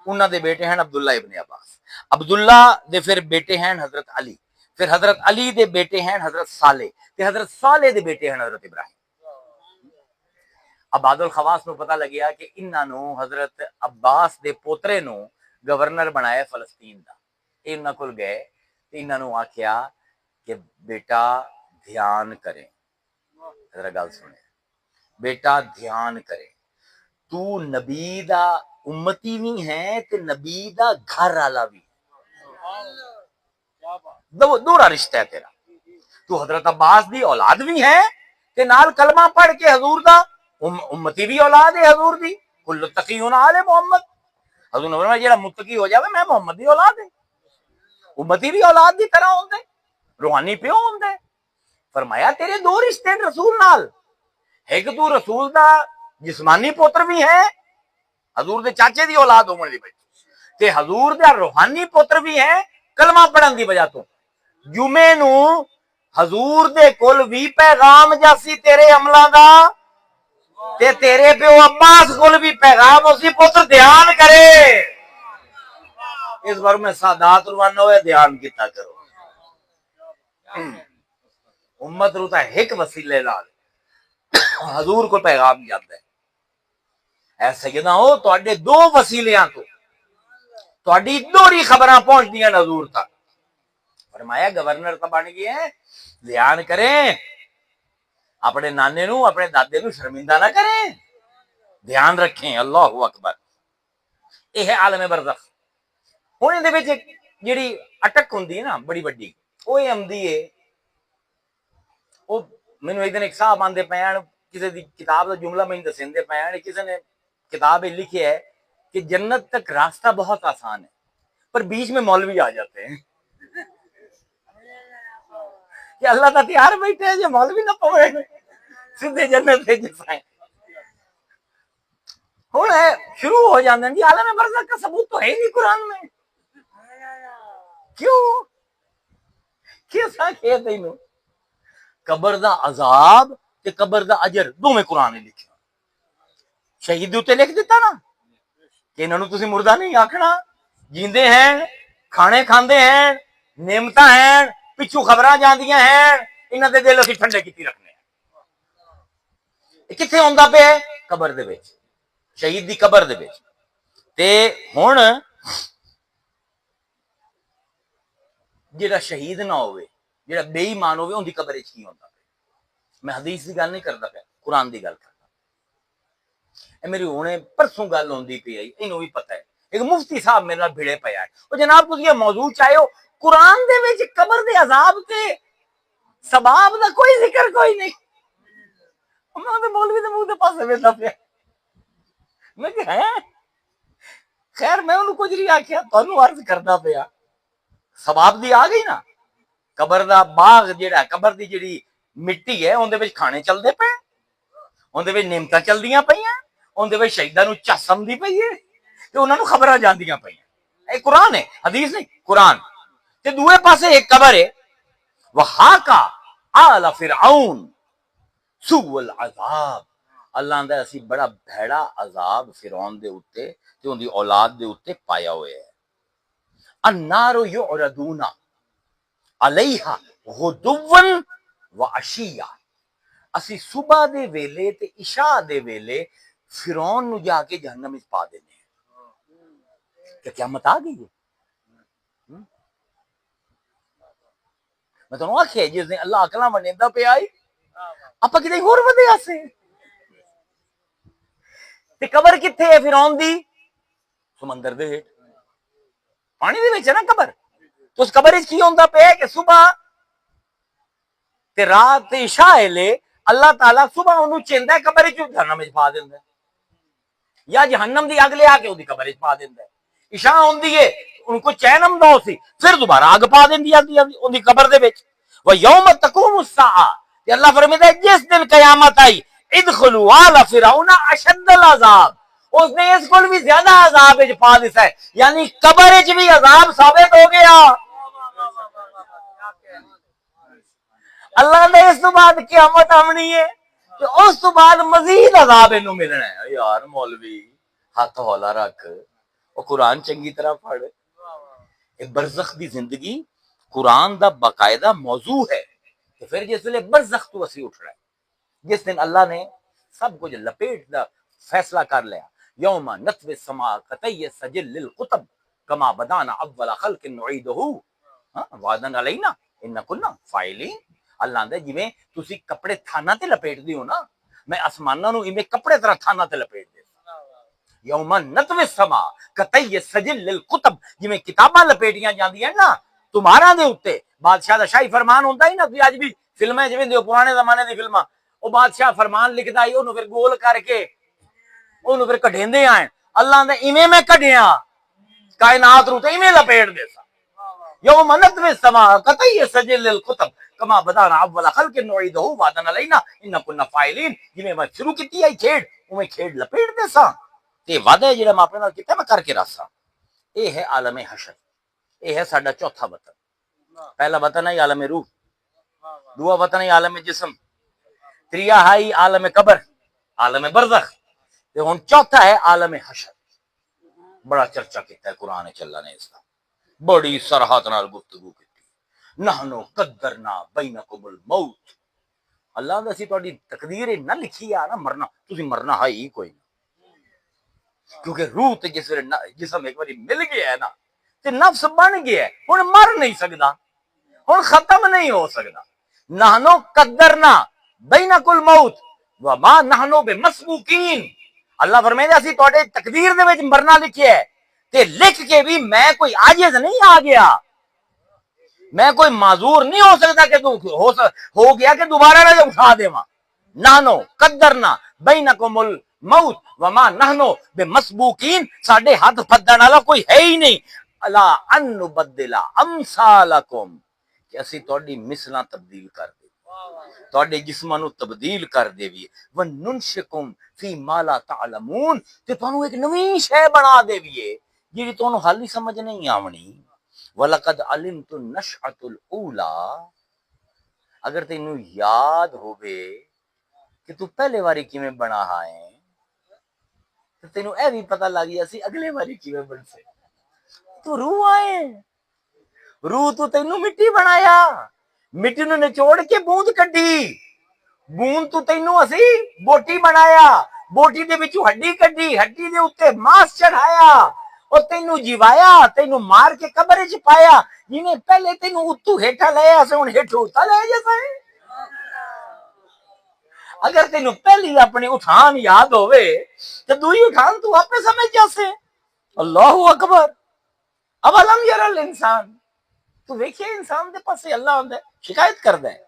Speaker 1: انہاں دے بیٹے ہیں عبداللہ ابن عباس عبداللہ دے پھر بیٹے ہیں حضرت علی پھر حضرت علی دے بیٹے ہیں حضرت صالح تے حضرت صالح دے بیٹے ہیں حضرت ابراہیم عباد الخواس نو پتہ لگیا کہ انہاں نو حضرت عباس دے پوترے نو گورنر بنایا فلسطین دا انہاں کول گئے تے انہاں نو آکھیا کہ بیٹا دھیان کریں ذرا گل سنے بیٹا دھیان کرے تو نبی دا امتی بھی ہے تے نبی دا گھر والا بھی دورا رشتہ ہے تیرا تو حضرت عباس دی اولاد بھی ہے تے نال کلمہ پڑھ کے حضور دا امتی بھی اولاد ہے حضور دی کل تقیون آل محمد حضور نے فرمایا جڑا متقی ہو جاوے میں محمد دی اولاد ہے امتی بھی اولاد دی طرح ہوندے روحانی پیو ہوندے فرمایا تیرے دو رشتے رسول نال ایک تو رسول دا جسمانی پوتر بھی ہے حضور دے چاچے دی اولاد ہون دی وجہ تے حضور دا روحانی پوتر بھی ہے کلمہ پڑھن دی وجہ تو جمعے نو حضور دے کول وی پیغام جاسی تیرے عملاں دا تے تیرے پیو عباس کول بھی پیغام اسی پتر دھیان کرے اس بار میں سادات روانہ ہوئے دھیان کیتا کرو امت روتا ایک وسیلے لال حضور کو پیغام جاتا ہے اے سیدنا ہو تواڈے دو وسیلیاں تو تواڈی دوری خبراں پہنچ دیاں حضور تک فرمایا گورنر تو بن گئے ہیں دھیان کریں اپنے نانے نو اپنے دادے نو شرمندہ نہ کریں دھیان رکھیں اللہ اکبر یہ ہے عالم برزخ ہن دے وچ جڑی اٹک ہوندی ہے نا بڑی بڑی وہ آمدی ہے وہ مینوں ایک دن ایک صاحب آندے پے ہیں کسی دی کتاب دا جملہ میں دسندے پے ہیں کسی نے کتاب لکھی ہے کہ جنت تک راستہ بہت آسان ہے پر بیچ میں مولوی آ جاتے ہیں کہ اللہ کا تیار بیٹھے ہیں جو مولوی نہ پوے سیدھے جنت پہ جسائیں ہوں شروع ہو جاتے ہیں جی عالم برزخ کا ثبوت تو ہے ہی نہیں قرآن میں کیوں کیسا کہے تینوں قبر دا عذاب تے قبر دا اجر دو میں قرآن نے لکھا شہید تے لکھ دیتا نا کہ انہوں نے تسی مردہ نہیں آکھنا جیندے ہیں کھانے کھاندے ہیں نعمتاں ہیں پچھو خبراں جاندیاں ہیں انہاں دے دل اسی ٹھنڈے کیتی رکھنے ہیں کتھے ہوندا پے قبر دے وچ شہید دی قبر دے وچ تے ہن جڑا شہید نہ ہوئے جڑا بے ایمان ہوئے ان دی قبر وچ کی ہوندا پے میں حدیث دی گل نہیں کردا پیا قرآن دی گل کردا اے میری ہونے پرسوں گل ہوندی پئی آئی اینوں بھی پتہ ہے ایک مفتی صاحب میرے نال بھڑے پیا ہے او جناب تسی یہ موضوع چاہے ہو قرآن دے وچ قبر دے عذاب تے ثواب دا کوئی ذکر کوئی نہیں میں تے مولوی دے منہ دے پاسے ویکھدا پیا میں کہ ہے خیر میں انہوں کچھ نہیں آکھیا تانوں عرض کردا پیا ثواب دی آ گئی نا قبر دا باغ جیڑا قبر دی جڑی مٹی ہے اون دے وچ کھانے چلدے پے اون دے وچ نعمتاں چلدیاں پیاں اون دے وچ شہیداں نوں چسم دی پئی ہے تے انہاں نوں خبراں جاندیاں پیاں اے قرآن ہے حدیث نہیں قرآن تے دوئے پاسے ایک قبر ہے وحاکا آل فرعون سوء العذاب اللہ دا اسی بڑا بھیڑا عذاب فرعون دے اوتے تے اون دی اولاد دے اوتے پایا ہوئے ہے النار یعرضون علیہا غدوا وعشیا اسی صبح دے ویلے تے عشاء دے ویلے فرعون نو جا کے جہنم وچ پا دینے کہ قیامت آ گئی ہے. میں تمہیں آخیا جس دن اللہ اکلاں ونڈیندا پیا آئی آپ کتنے ہور ودے آسے. تے قبر کتھے ہے فرعون دی؟ سمندر دے ہیٹھ پانی دے وچ ہے نا قبر. تو اس قبر وچ کی ہوندا پیا کہ صبح تے رات تے عشاء لے اللہ تعالیٰ صبح انہوں چیندا ہے قبر وچ جہنم وچ پا دیندا ہے یا جہنم دی اگ لے آ کے اودی قبر وچ پا دیندا ہے. عشاء ہوندی ہے ان کو چین امدا ہو سی پھر دوبارہ اگ پا دیندی اودی قبر دے وچ. وَيَوْمَ تَقُومُ السَّاعَةُ کہ اللہ فرماتا ہے جس دن قیامت آئی ادخلوا آل فرعون اشد العذاب اس نے اس کو بھی زیادہ عذاب وچ پا دیتا ہے یعنی قبر وچ بھی عذاب ثابت ہو گیا. اللہ نے اس تو بعد قیامت آنی ہے تو اس تو بعد مزید عذاب انہوں ملنا ہے. یار مولوی ہاتھ ہولا رکھ اور قرآن چنگی طرح پڑھ. برزخ دی زندگی قرآن دا باقاعدہ موضوع ہے کہ پھر جس ویلے برزخ تو اسی اٹھ رہا ہے جس دن اللہ نے سب کچھ لپیٹ دا فیصلہ کر لیا. یوم نطوی السماء کطی السجل للقطب کما بدانا اول خلق نعیدہ وعدا علینا ان کنا فاعلین. اللہ دے جویں تسی کپڑے تھانا تے لپیٹ دیو نا میں آسماناں نو ایویں کپڑے طرح تھانا تے لپیٹ دے. یوم نطوی السماء کطی السجل للقطب جویں کتاباں لپیٹیاں جاندیاں نا تمہارا دے اوتے بادشاہ دا شاہی فرمان ہوندا ہی نا. تسی اج بھی فلمیں جویں دیو پرانے زمانے دی فلماں او بادشاہ فرمان لکھدا ہی اونوں پھر گول کر کے اونوں پھر کڈھیندے آئے. اللہ نے ایویں میں کڈھیا کائنات نو تے ایویں لپیٹ دے سا. یوم نطوی السماء کطی السجل للقطب کما بدانا اول خلق نعیدہ وعدا علینا ان کنا فاعلین. جویں میں شروع کیتی ہے کھیڈ اوویں کھیڈ لپیٹ دے سا تے وعدہ جڑا میں اپنے نال کیتا میں کر کے رسا. اے ہے عالم حشر. اے ہے ساڈا چوتھا وطن. پہلا وطن ہے عالم روح دوا وطن ہے عالم جسم تریا ہے عالم قبر عالم برزخ تے ہن چوتھا ہے عالم حشر. بڑا چرچا کیتا ہے قرآن چلا نے اس کا بڑی صراحت نال گفتگو کی. نحنو قدرنا بینکم الموت اللہ نے اسی تہاڈی تقدیر نہ لکھی ہے نا مرنا تسی مرنا ہے ہی کوئی کیونکہ روح تے جسم ایک باری مل گیا ہے نا تے نفس بن گیا ہے ہن مر نہیں سکدا ہن ختم نہیں ہو سکدا. نحنو قدرنا بینکم الموت وما نحنو بمسبوقین. اللہ فرمائے اسی تہاڈے تقدیر دے وچ مرنا لکھیا ہے تے لکھ کے بھی میں کوئی عاجز نہیں آ گیا میں کوئی معذور نہیں ہو سکتا کہ تو ہو گیا کہ دوبارہ نہ اٹھا دیواں. نحنو قدرنا بینکم الموت وما نحنو بمسبوقین ساڈے ہاتھ پھدن والا کوئی ہے ہی نہیں. الا ان نبدل امثالکم کہ اسی تہاڈی مثلاں تبدیل کر دے تہاڈے جسماں نو تبدیل کر دیویے وننشکم فی ما لا تعلمون تے تانوں ایک نویں شے بنا دیویے جڑی تانوں حال ہی سمجھ نہیں آونی. وَلَقَدْ عَلِمْتُ النَّشْأَةُ الْأُولَىٰ اگر تینوں یاد ہوئے کہ تو پہلے واری کیویں بنا ہے تو تینوں اے بھی پتہ لگ گیا سی اگلے واری کیویں بن سے. تو روح آئے روح تو تینوں مٹی بنایا مٹی نو نچوڑ کے بوند کڈی بوند تو تینوں اسی بوٹی بنایا بوٹی دے وچوں ہڈی کڈی ہڈی دے اوتے ماس چڑھایا اور تینوں جیوایا تینوں مار کے قبر وچ پایا جنہیں پہلے تینوں اتو ہیٹھا لیا سے ہن ہیٹھو اتا لے جیسا ہے. اگر تینوں پہلی اپنی اٹھان یاد ہوئے تو دوئی اٹھان تو آپ سمجھ جاسے. اللہ اکبر. اولم یرا الانسان تو دیکھئے انسان دے پاس اللہ آندا ہے شکایت کردا ہے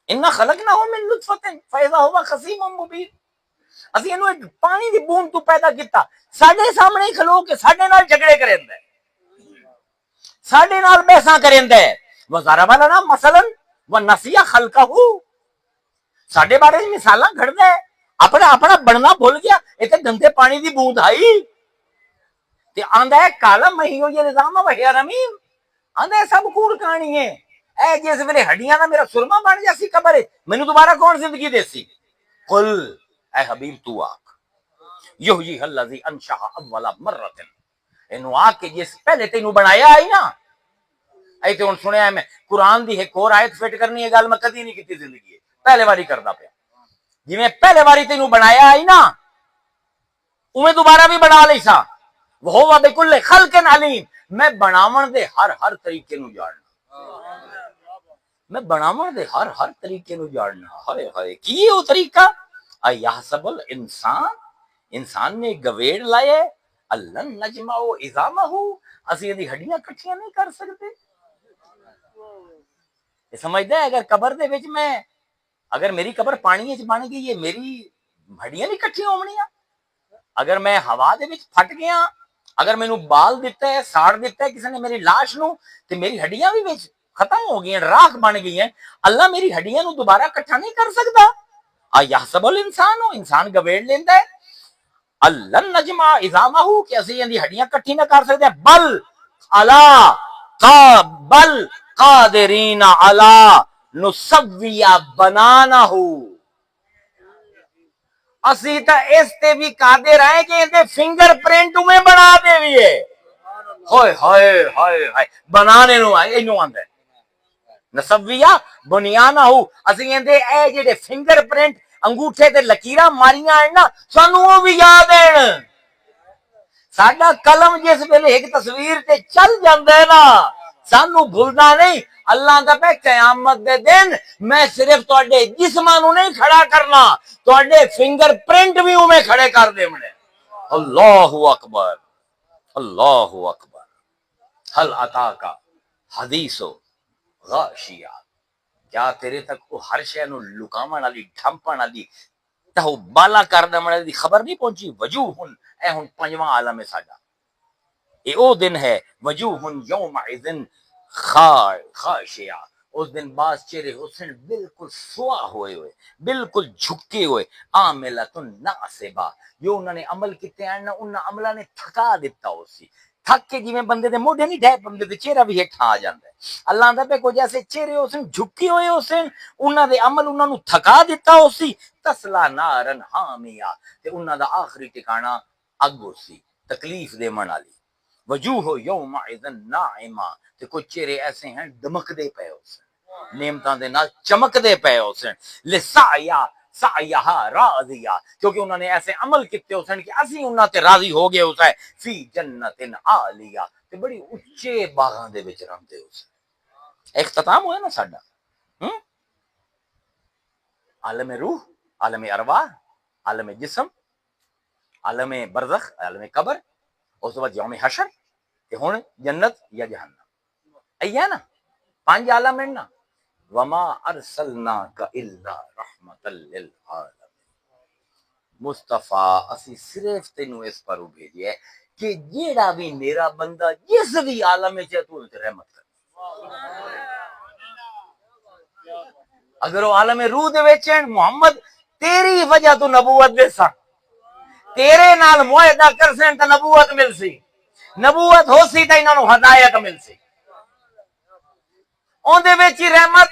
Speaker 1: انا خلقناہ من نطفۃ فاذا هو خصیم مبین. اسی اینو ایک پانی دی بوند تو پیدا کیتا ساڈے سامنے ہی کھلو کے ساڈے نال جھگڑے کریندا ہے ساڈے نال بحثاں کریندا ہے. وضرب لنا مثلا ونسی خلقہ ساڈے بارے مثالاں گھڑدا ہے اپنا بننا بھول گیا ایتھے گندے پانی دی بوند آئی تے آندا ہے کالا مہیو یہ نظام وہی رمیم آندا ہے سب کوڑ کہانی ہے اے جس ویلے ہڈیاں دا میرا سرما بن جاسی قبر مینوں دوبارہ کون زندگی دیسی. قل اے حبیب تو آکھ یحییھا الذی انشأ اول مرۃ اینو آ کے جس پہلے تینوں بنایا آئی نا اے تے ہن سنیا ہے میں قرآن دی ایک اور آیت فٹ کرنی ہے گل میں کدی نہیں کیتی زندگی پہلے واری کردا پیا جویں پہلے واری تینوں بنایا آئی نا اویں دوبارہ بھی بنا لی سا وہ بکل خلق علیم میں بناون دے ہر طریقے نو جاننا میں بناون دے ہر طریقے نو جاننا ہائے ہائے کی وہ طریقہ ایحسب الانسان انسان نے گویڑ لائے اللہ نجمع عظامہ اسی دی ہڈیاں کٹھیاں نہیں کر سکتے یہ سمجھدا ہے اگر قبر دے وچ میں اگر میری قبر پانی وچ بن گئی ہے میری ہڈیاں نہیں کٹھیاں ہونیاں اگر میں ہوا دے وچ پھٹ گیا اگر مینوں بال دیتا ہے ساڑ دیتا ہے کسی نے میری لاش نو تے میری ہڈیاں بھی وچ ختم ہو گئی ہیں راکھ بن گئی ہیں اللہ میری ہڈیاں نو دوبارہ اکٹھا نہیں کر سکتا ایحسب الانسان انسان گویڑ لیندا ہے اللہ نجمع عظامہ کہ اسی دی ہڈیاں کٹھی نہ کر سکتے بل بل قادرین علی نسوی بنانہ اسی تا اس تے بھی قادر ہیں کہ اندے فنگر پرنٹ میں بنا دے بھی ہے ہائے ہائے ہائے ہائے بنانے نو آئے اینو آندا ہے نسویہ بنیانہ اسی اندے اے جڑے فنگر پرنٹ انگوٹھے تے لکیراں ماریاں ہیں نا سانو وہ بھی یاد ہیں ساڈا قلم جس ویلے ایک تصویر تے چل جاندا ہے نا سانو بھولنا نہیں اللہ دا پہ قیامت دے دن میں صرف تواڈے جسماں نو نہیں کھڑا کرنا تواڈے فنگر پرنٹ بھی اوویں کھڑے کر دیونے اللہ اکبر اللہ اکبر حل اتاک حدیث غاشیہ کیا تیرے تک وہ ہر شے نو لکاون والی ڈھمپن والی تہو بالا کر دے دی خبر نہیں پہنچی وجوہ اے ہن پنجواں عالم ہے ساڈا اے او دن ہے وجوہ یومئذ خاشعہ اس دن بعض چہرے حسن بالکل سوا ہوئے بالکل جھکے ہوئے عاملۃ ناصبہ جو انہوں نے عمل کیتے ہیں نا انہاں عملاں نے تھکا دیتا اسی تھک کے جویں بندے دے موڈے نہیں ڈھے بندے دے چہرہ بھی ہٹھا آ جاندا ہے اللہ دا پہ کوئی جیسے چہرے حسن جھکے ہوئے حسن انہاں دے عمل انہاں نو تھکا دیتا اسی تسلا نارن حامیہ تے انہاں دا آخری ٹھکانہ اگ اسی تکلیف دے من والی وجوہ یومئذ ناعمہ تے کچھ چہرے ایسے ہیں دمک دے پے حسن نعمتاں دے نال چمک دے پے حسن لسعیا سعیہا راضیہ کیونکہ انہوں نے ایسے عمل کیتے حسن کہ اسی انہاں تے راضی ہو گئے حسن فی جنت عالیہ تے بڑی اونچے باغاں دے وچ رہندے حسن اختتام ہویا نا ساڈا عالم روح عالم ارواح عالم جسم عالم برزخ عالم قبر اس کے بعد یوم حشر کہ ہن جنت یا جہنم ائی ہے نا 5 عالم ہیں نا وما ارسلناک الا رحمت للعالمین مصطفیٰ اسی صرف تینوں اس پر بھیجیا ہے کہ جیڑا بھی میرا بندہ جس بھی عالم میں چاہے تو رحمت کر اگر وہ عالم روح دے وچ محمد تیری وجہ تو نبوت دے سا تیرے نال معاہدہ کر سن تے نبوت مل سی نبوت ہو سی تے انہاں نو ہدایت مل سی اون دے وچ ہی رحمت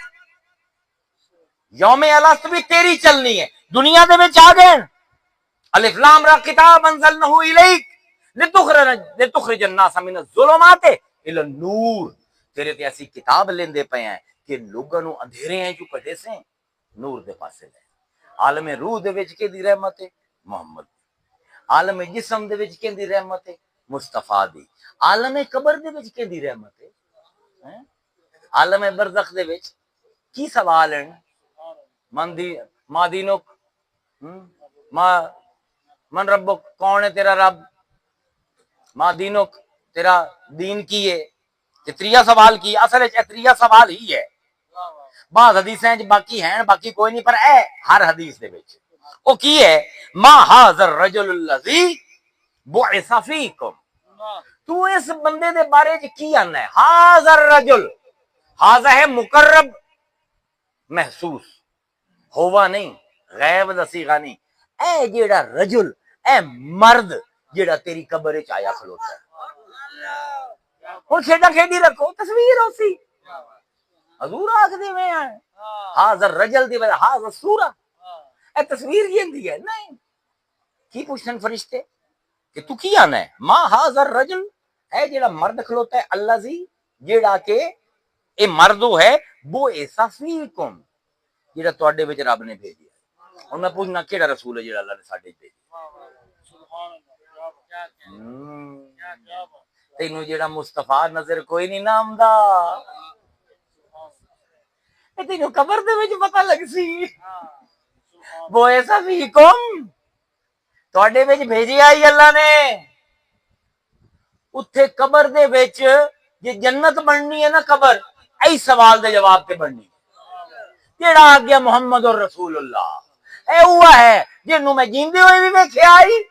Speaker 1: یوم الست بھی تیری چلنی ہے دنیا دے وچ آ گئے الف لام را کتاب انزلنہ الیک لتخرج الناس من الظلمات الی النور تیرے تے ایسی کتاب لیندے پے ہیں کہ لوگاں نو اندھیرے ہیں جو کڈے سے نور دے پاسے لے عالم روح دے وچ کی دی رحمت ہے محمد عالم جسم دے وچ کی دی رحمت ہے مصطفیٰ دی عالم قبر دے وچ کی دی رحمت ہے عالم برزخ دے وچ کی سوال ہیں ما دینک من ربک کون ہے تیرا رب ما دینک تیرا دین کی ہے تیریا سوال کی اصل تیریا سوال ہی ہے بعض حدیثیں باقی ہیں باقی کوئی نہیں پر اے ہر حدیث دے وچ او کی ہے ما ھذا الرجل الذی بعث فیکم تو اس بندے دے بارے وچ کی آنا ہے ھذا الرجل ھذا ہے مقرب محسوس ہوا نہیں غیب دا صیغہ نہیں اے جیڑا رجل اے مرد جیڑا تیری قبر وچ آیا کھلوتا ہے ہن کھیڈا کھیڈی رکھو تصویر ہوسی حضور آکھ دے میں حاضر رجل دی وجہ حاضر سورہ اے تصویر جیندی ہے نہیں کی پوچھن فرشتے کہ تو کی آنا ہے ما حاضر رجل اے جیڑا مرد کھلوتا ہے اللہ زی جیڑا کہ اے مردو ہے بو ایسا فیکم جیڑا تواڈے وچ رب نے بھیجیا اور میں پوچھنا کیڑا رسول ہے جیڑا اللہ نے ساڈے وچ بھیجیا تینوں جیڑا مصطفیٰ نظر کوئی نہیں نام دا تینوں قبر دے وچ پتہ لگ سی وہ ایسا بھی کم تواڈے وچ بھیجی آئی اللہ نے اتھے قبر دے وچ جے جنت بننی ہے نا قبر ای سوال دے جواب تے بننی جیڑا آ گیا محمد اور رسول اللہ اے ہوا ہے جنوں میں جیندے ہوئے بھی ویکھیا آئی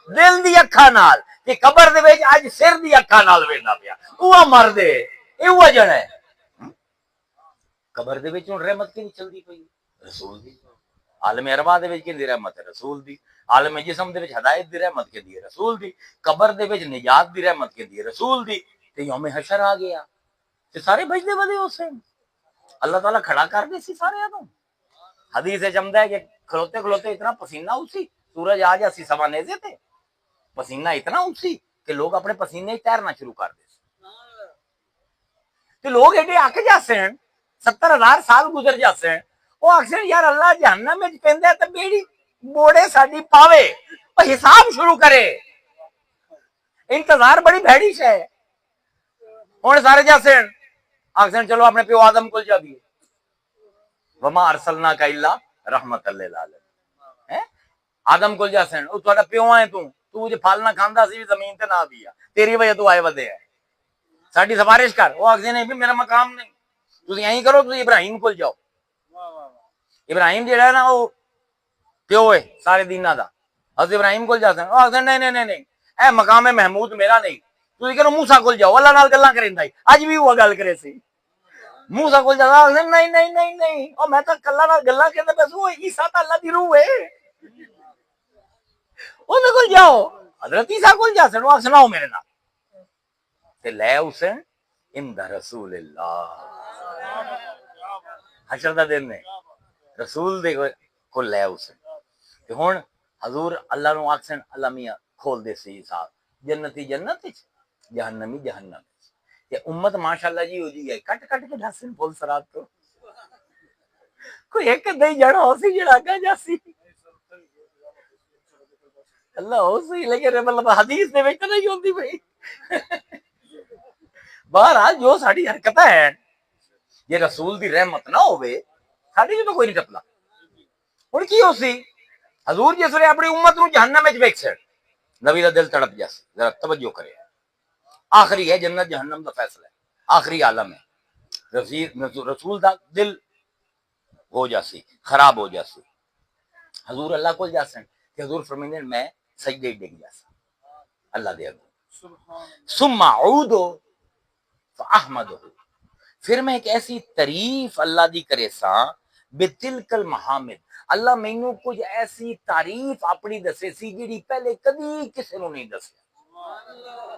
Speaker 1: دل دی اکھاں نال کہ قبر دے وچ اج سر دی اکھاں نال ویندا پیا اوہ مرد ہے اے ہوا جڑا ہے قبر دے وچ ہن رحمت کی چلدی پئی رسول دی عالم ارواح دے وچ کی رحمت ہے رسول دی عالم جسم دے وچ ہدایت دی رحمت کی دی رسول دی قبر دے وچ نجات دی رحمت کی دی رسول دی تے یوم حشر آ گیا تے سارے بجدے بدے اسے اللہ تعالیٰ کھڑا کر دے سی سارے تو حدیث جمدا ہے کہ کھلوتے کھلوتے اتنا پسینہ اسی سورج آ جا سی سوا نیزے تے پسینہ اتنا اسی کہ لوگ اپنے پسینے تیرنا شروع کر دے تے لوگ ایڈے اک جاسے ہیں 70,000 سال گزر جاسے ہیں وہ اکثر یار اللہ جہنم میں پیندا ہے تے بیڑی موڑے ساڈی پاوے اور حساب شروع کرے انتظار بڑی بھڑی ہے ہن سارے جاسے آخر چلو اپنے پیو آدم کو جا بھی وما ارسلنا کا الا رحمت للعالمین آدم کو جا سن او تہاڈا پیو ہے تو جے پھل نہ کھاندا سی زمین تے نہ دیا تیری وجہ تو آئے ودے ہے ساڈی سفارش کر وہ آخدے نہیں بھی میرا مقام نہیں تسی ایਂ کرو تسی ابراہیم کو جاؤ ابراہیم جڑا ہے نا وہ پیو ہے سارے دیناں دا حضرت ابراہیم کو جا سن او آخدے نہیں اے مقام محمود میرا نہیں تسی کہو موسیٰ کول جاؤ اللہ نال گلاں کریندا ہے اج بھی وہ گل کرے سی موسیٰ کول جا نہیں او میں تے کلا نال گلاں کردا پیا وہ عیسیٰ تے اللہ دی روح ہے او دے کول جاؤ حضرت عیسیٰ کول جا سن او سناؤ میرے نال تے لے حسین عند رسول اللہ حشر دا دن نے رسول دے کول لے حسین تے ہن حضور اللہ نو آکھن اللہ میاں کھول دے سی حساب جنتی جنت وچ جہنمی جہنم وچ امت ماشاءاللہ جی ہو جی ہے کٹ کٹ کے ڈسن پول سرات تو کوئی ایک دئی جڑا ہو سی جڑا گا جاسی اللہ ہو سی لیکن مطلب حدیث دے وچ نہیں ہوندی بھئی بہرحال جو ساڈی حرکتاں ہیں یہ رسول دی رحمت نہ ہوے ساڈی تو کوئی نہیں ٹپلا ہن کی ہو سی حضور جس نے اپنی امت نو جہنم وچ ویکھ چھڑ نبی دا دل تڑپ جاس ذرا توجہ کرے آخری ہے جنت جہنم دا فیصلہ ہے آخری عالم ہے رسول دا دل ہو جاسی خراب ہو جاسی حضور اللہ کو جاسن کہ حضور فرمیندے میں سجدے ڈگ جاسا اللہ دے اگوں ثم اعود فاحمدہ پھر میں ایک ایسی تعریف اللہ دی کرے سا بتلک المحامد اللہ مینوں کچھ ایسی تعریف اپنی دسے سی جیڑی پہلے کدی کسی نو نہیں دسیا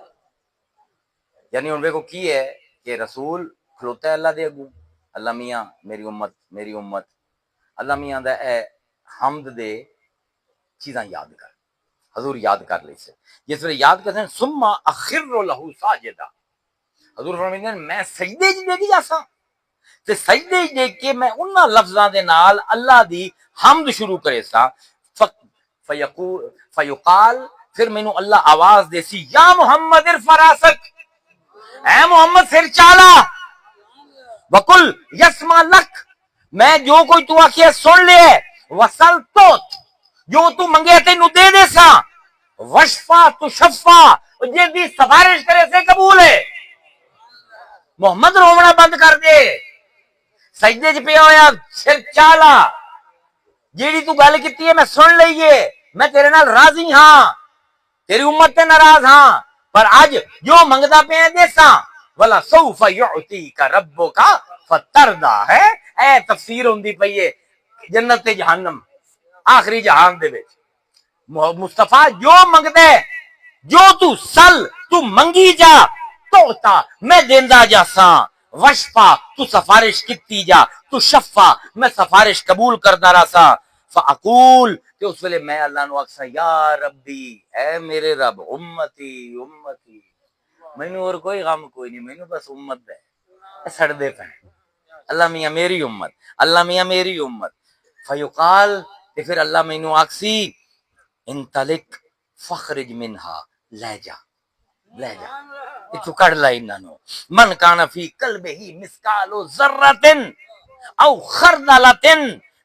Speaker 1: یعنی ان کو کی ہے کہ رسول کھلوتا ہے اللہ دے اگوں اللہ میاں میری امت اللہ میاں دا اے حمد دے چیزاں یاد کر حضور یاد کر لی سے جس ویلے یاد کرتے ہیں ثم اخر له ساجدا حضور فرماتے ہیں میں سجدے وچ ڈگ جاساں تے سجدے وچ ڈگ کے میں انہاں لفظاں دے نال اللہ دی حمد شروع کرے سا فیقال پھر مینوں اللہ آواز دے سی یا محمد ارفع راسک اے محمد سر چالا وقل یسمع لک میں جو کوئی تو آکھے سن لے وصل تو جو تو منگے تینوں دے دے سا وشفا تو شفا جے دی سفارش کرے سے قبول ہے محمد رونا بند کر دے سجدے چ پیا ہویا سر چالا جیڑی تو گل کیتی ہے میں سن لئیے میں تیرے نال راضی ہاں تیری امت تے ناراض ہاں پر اج جو منگدا پیا دے سا ولا سوف یعطیک ربک فترضا ہے اے تفسیر ہوندی پئی ہے جنت تے جہنم آخری جہان دے وچ مصطفیٰ جو منگدے جو تو سل تو منگی جا توتا میں دیندا جاساں وشفا تو سفارش کیتی جا تو شفا میں سفارش قبول کردا رہساں فاقول کہ اس ویلے میں اللہ نو آکھساں یا ربی اے میرے رب امتی مینوں اور کوئی غم کوئی نہیں مینوں بس امت دے سڑ دے پے اللہ میاں میری امت اللہ میاں میری امت فیقال تے پھر اللہ مینوں آکسی انطلق فخرج منہا لے جا اتو کڑ لائی انہوں من کان فی قلبہ مسقال ذرۃ او خردلۃ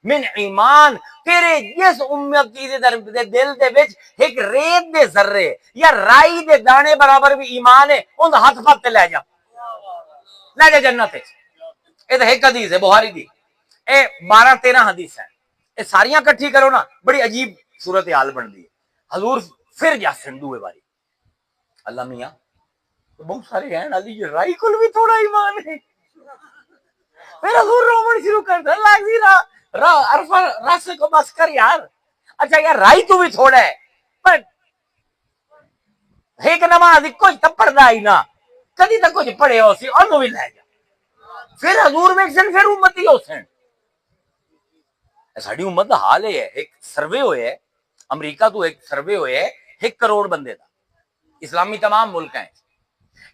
Speaker 1: من ایمان، تیرے جس امتی دے دل دے وچ ایک ریت دے ذرے یا رائی دے دانے برابر بھی ایمان ہے، ان ہاتھ پھت لے جا جنت ہے۔ اے تے ایک حدیث ہے بخاری دی، اے 12-13 حدیث ہیں، اے ساریاں کٹھی کرو نا بڑی عجیب صورتحال بندی ہے۔ حضور پھر جاسن دوے باری اللہ میاں بہت سارے ہیں علی جی رائی کل بھی تھوڑا ایمان ہے، پھر حضور رومن شروع کر دے اللہ جی عرفہ راستے کو بس کر یار، اچھا یار رائی تو بھی تھوڑا ہے پر ایک نماز کچھ تو پڑھنا ہی نا، کدی تک کچھ پڑھے ہو سی اور بھی لے جا، پھر حضور میں پھر امتی ہو سن۔ ساڑی امت دا حال ہے، ایک سروے ہوئے ہے امریکہ تو، ایک سروے ہوئے ہے 1 کروڑ بندے دا، اسلامی تمام ملک ہیں،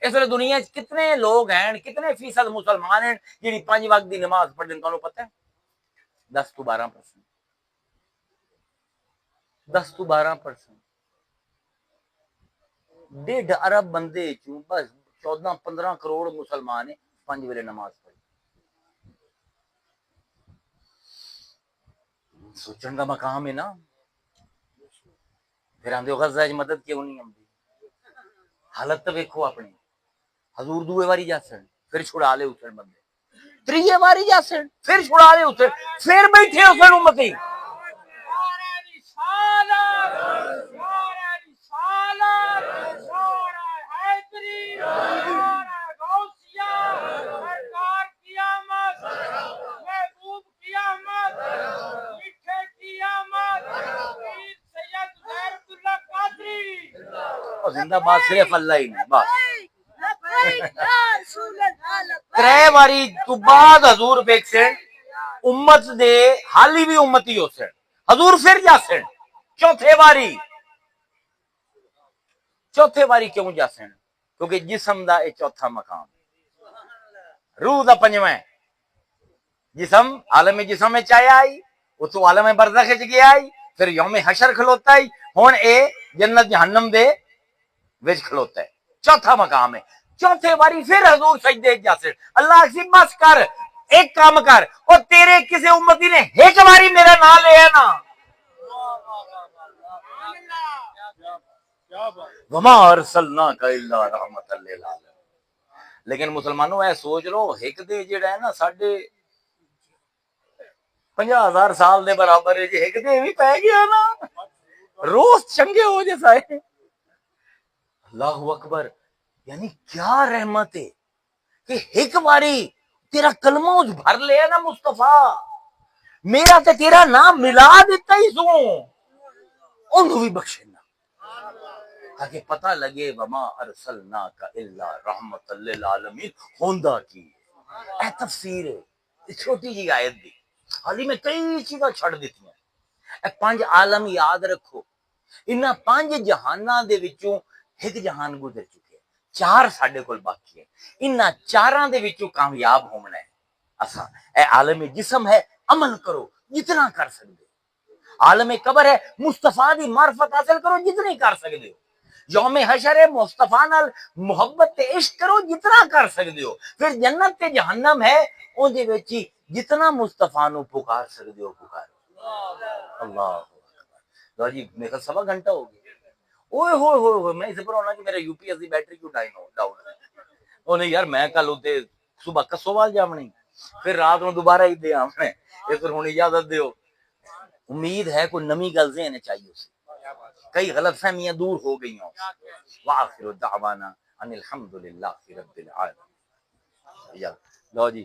Speaker 1: اس وقت دنیا کتنے لوگ ہیں، کتنے فیصد مسلمان ہیں جنہی 5 وقت دی نماز پڑھ دیں، تو پتہ ہے 10-12%، 10-12%، 1.5 ارب بندے چوں بس 14-15 کروڑ مسلمان ہیں 5 ویلے نماز پڑھ، سوچن کا مقام ہے نا۔ پھر آندے غزہ وچ مدد کیوں نہیں آندی، حالت تو ویکھو اپنی، حضور دوے واری جاسن پھر چھڑا لے اسن بندے، 3 واری جاسن پھر چھڑا لے اسن، پھر بیٹھے اسن امتی، زندہ باد صرف اللہ ہی نہیں بس۔ 3 واری تو بعد حضور بیکسن امت دے حالی بھی امتی ہو سن، حضور پھر جاسن 4تھے واری کیوں جاسن؟ کیونکہ جسم دا اے 4تھا مقام، روح دا 5واں، جسم عالم جسم میں چاہے آئی، وہ تو عالم برزخ وچ گیا آئی، پھر یوم حشر کھلوتا ہے، ہن اے جنت جہنم دے وچ کھلوتا ہے، 4تھا مقام ہے۔ 4تھے واری پھر حضور سجدے جاسے، اللہ اسی بس کر ایک کام کر، اور تیرے کسی امتی نے ایک واری میرا نام لے ہے نا، وما ارسلناک الا رحمۃ للعالمین۔ لیکن مسلمانوں اے سوچ لو ایک دے جڑا ہے نا 50,000 سال دے برابر ہے، جی ایک دے بھی پہ گیا نا روز چنگے ہو جیسا ہے۔ اللہ اکبر، یعنی کیا رحمت ہے کہ ایک باری تیرا کلمہ اس بھر لے نا مصطفیٰ، میرا تے تیرا نام ملا دیتا ہی سو انہوں بھی بخشنا، تاکہ پتہ لگے وما ارسلناک الا رحمت للعالمین ہوندا کی۔ اے تفسیر ہے چھوٹی جی آیت دی، حالی میں کئی چیزاں چھڑ دیتی ہیں۔ اے 5 عالم یاد رکھو، انہاں 5 جہاناں دے وچوں ایک جہان گزر چکے، 4 ساڈے کول باقی ہے، انہاں 4 دے وچوں کامیاب ہونا ہے۔ اساں اے عالم جسم ہے عمل کرو جتنا کر سکتے، عالم قبر ہے مصطفیٰ دی معرفت حاصل کرو جتنی کر سکتے ہو، یوم حشر ہے مصطفیٰ نال محبت تے عشق کرو جتنا کر سکتے ہو، پھر جنت تے جہنم ہے اون دے وچ جتنا مصطفیٰ نو پکار سکتے ہو پکارو۔ اللہ اکبر جی، میرا 1.25 گھنٹہ ہو گیا، اوئے ہوئے ہوئے ہوئے، میں اسے پر ہونا کہ میرا یو پی ایس دی بیٹری کیوں ڈاؤن ہے، وہ نہیں یار میں کل ہوتے صبح کسوال جامنی پھر رات نو دوبارہ ہی دے آمنے، اس پر ہونی اجازت دیو۔ امید ہے کوئی نمی گل ذہن چاہیے اسے، کئی غلط فہمیاں دور ہو گئی ہوں۔ وآخر دعوانا ان الحمدللہ رب العالمین۔ لو جی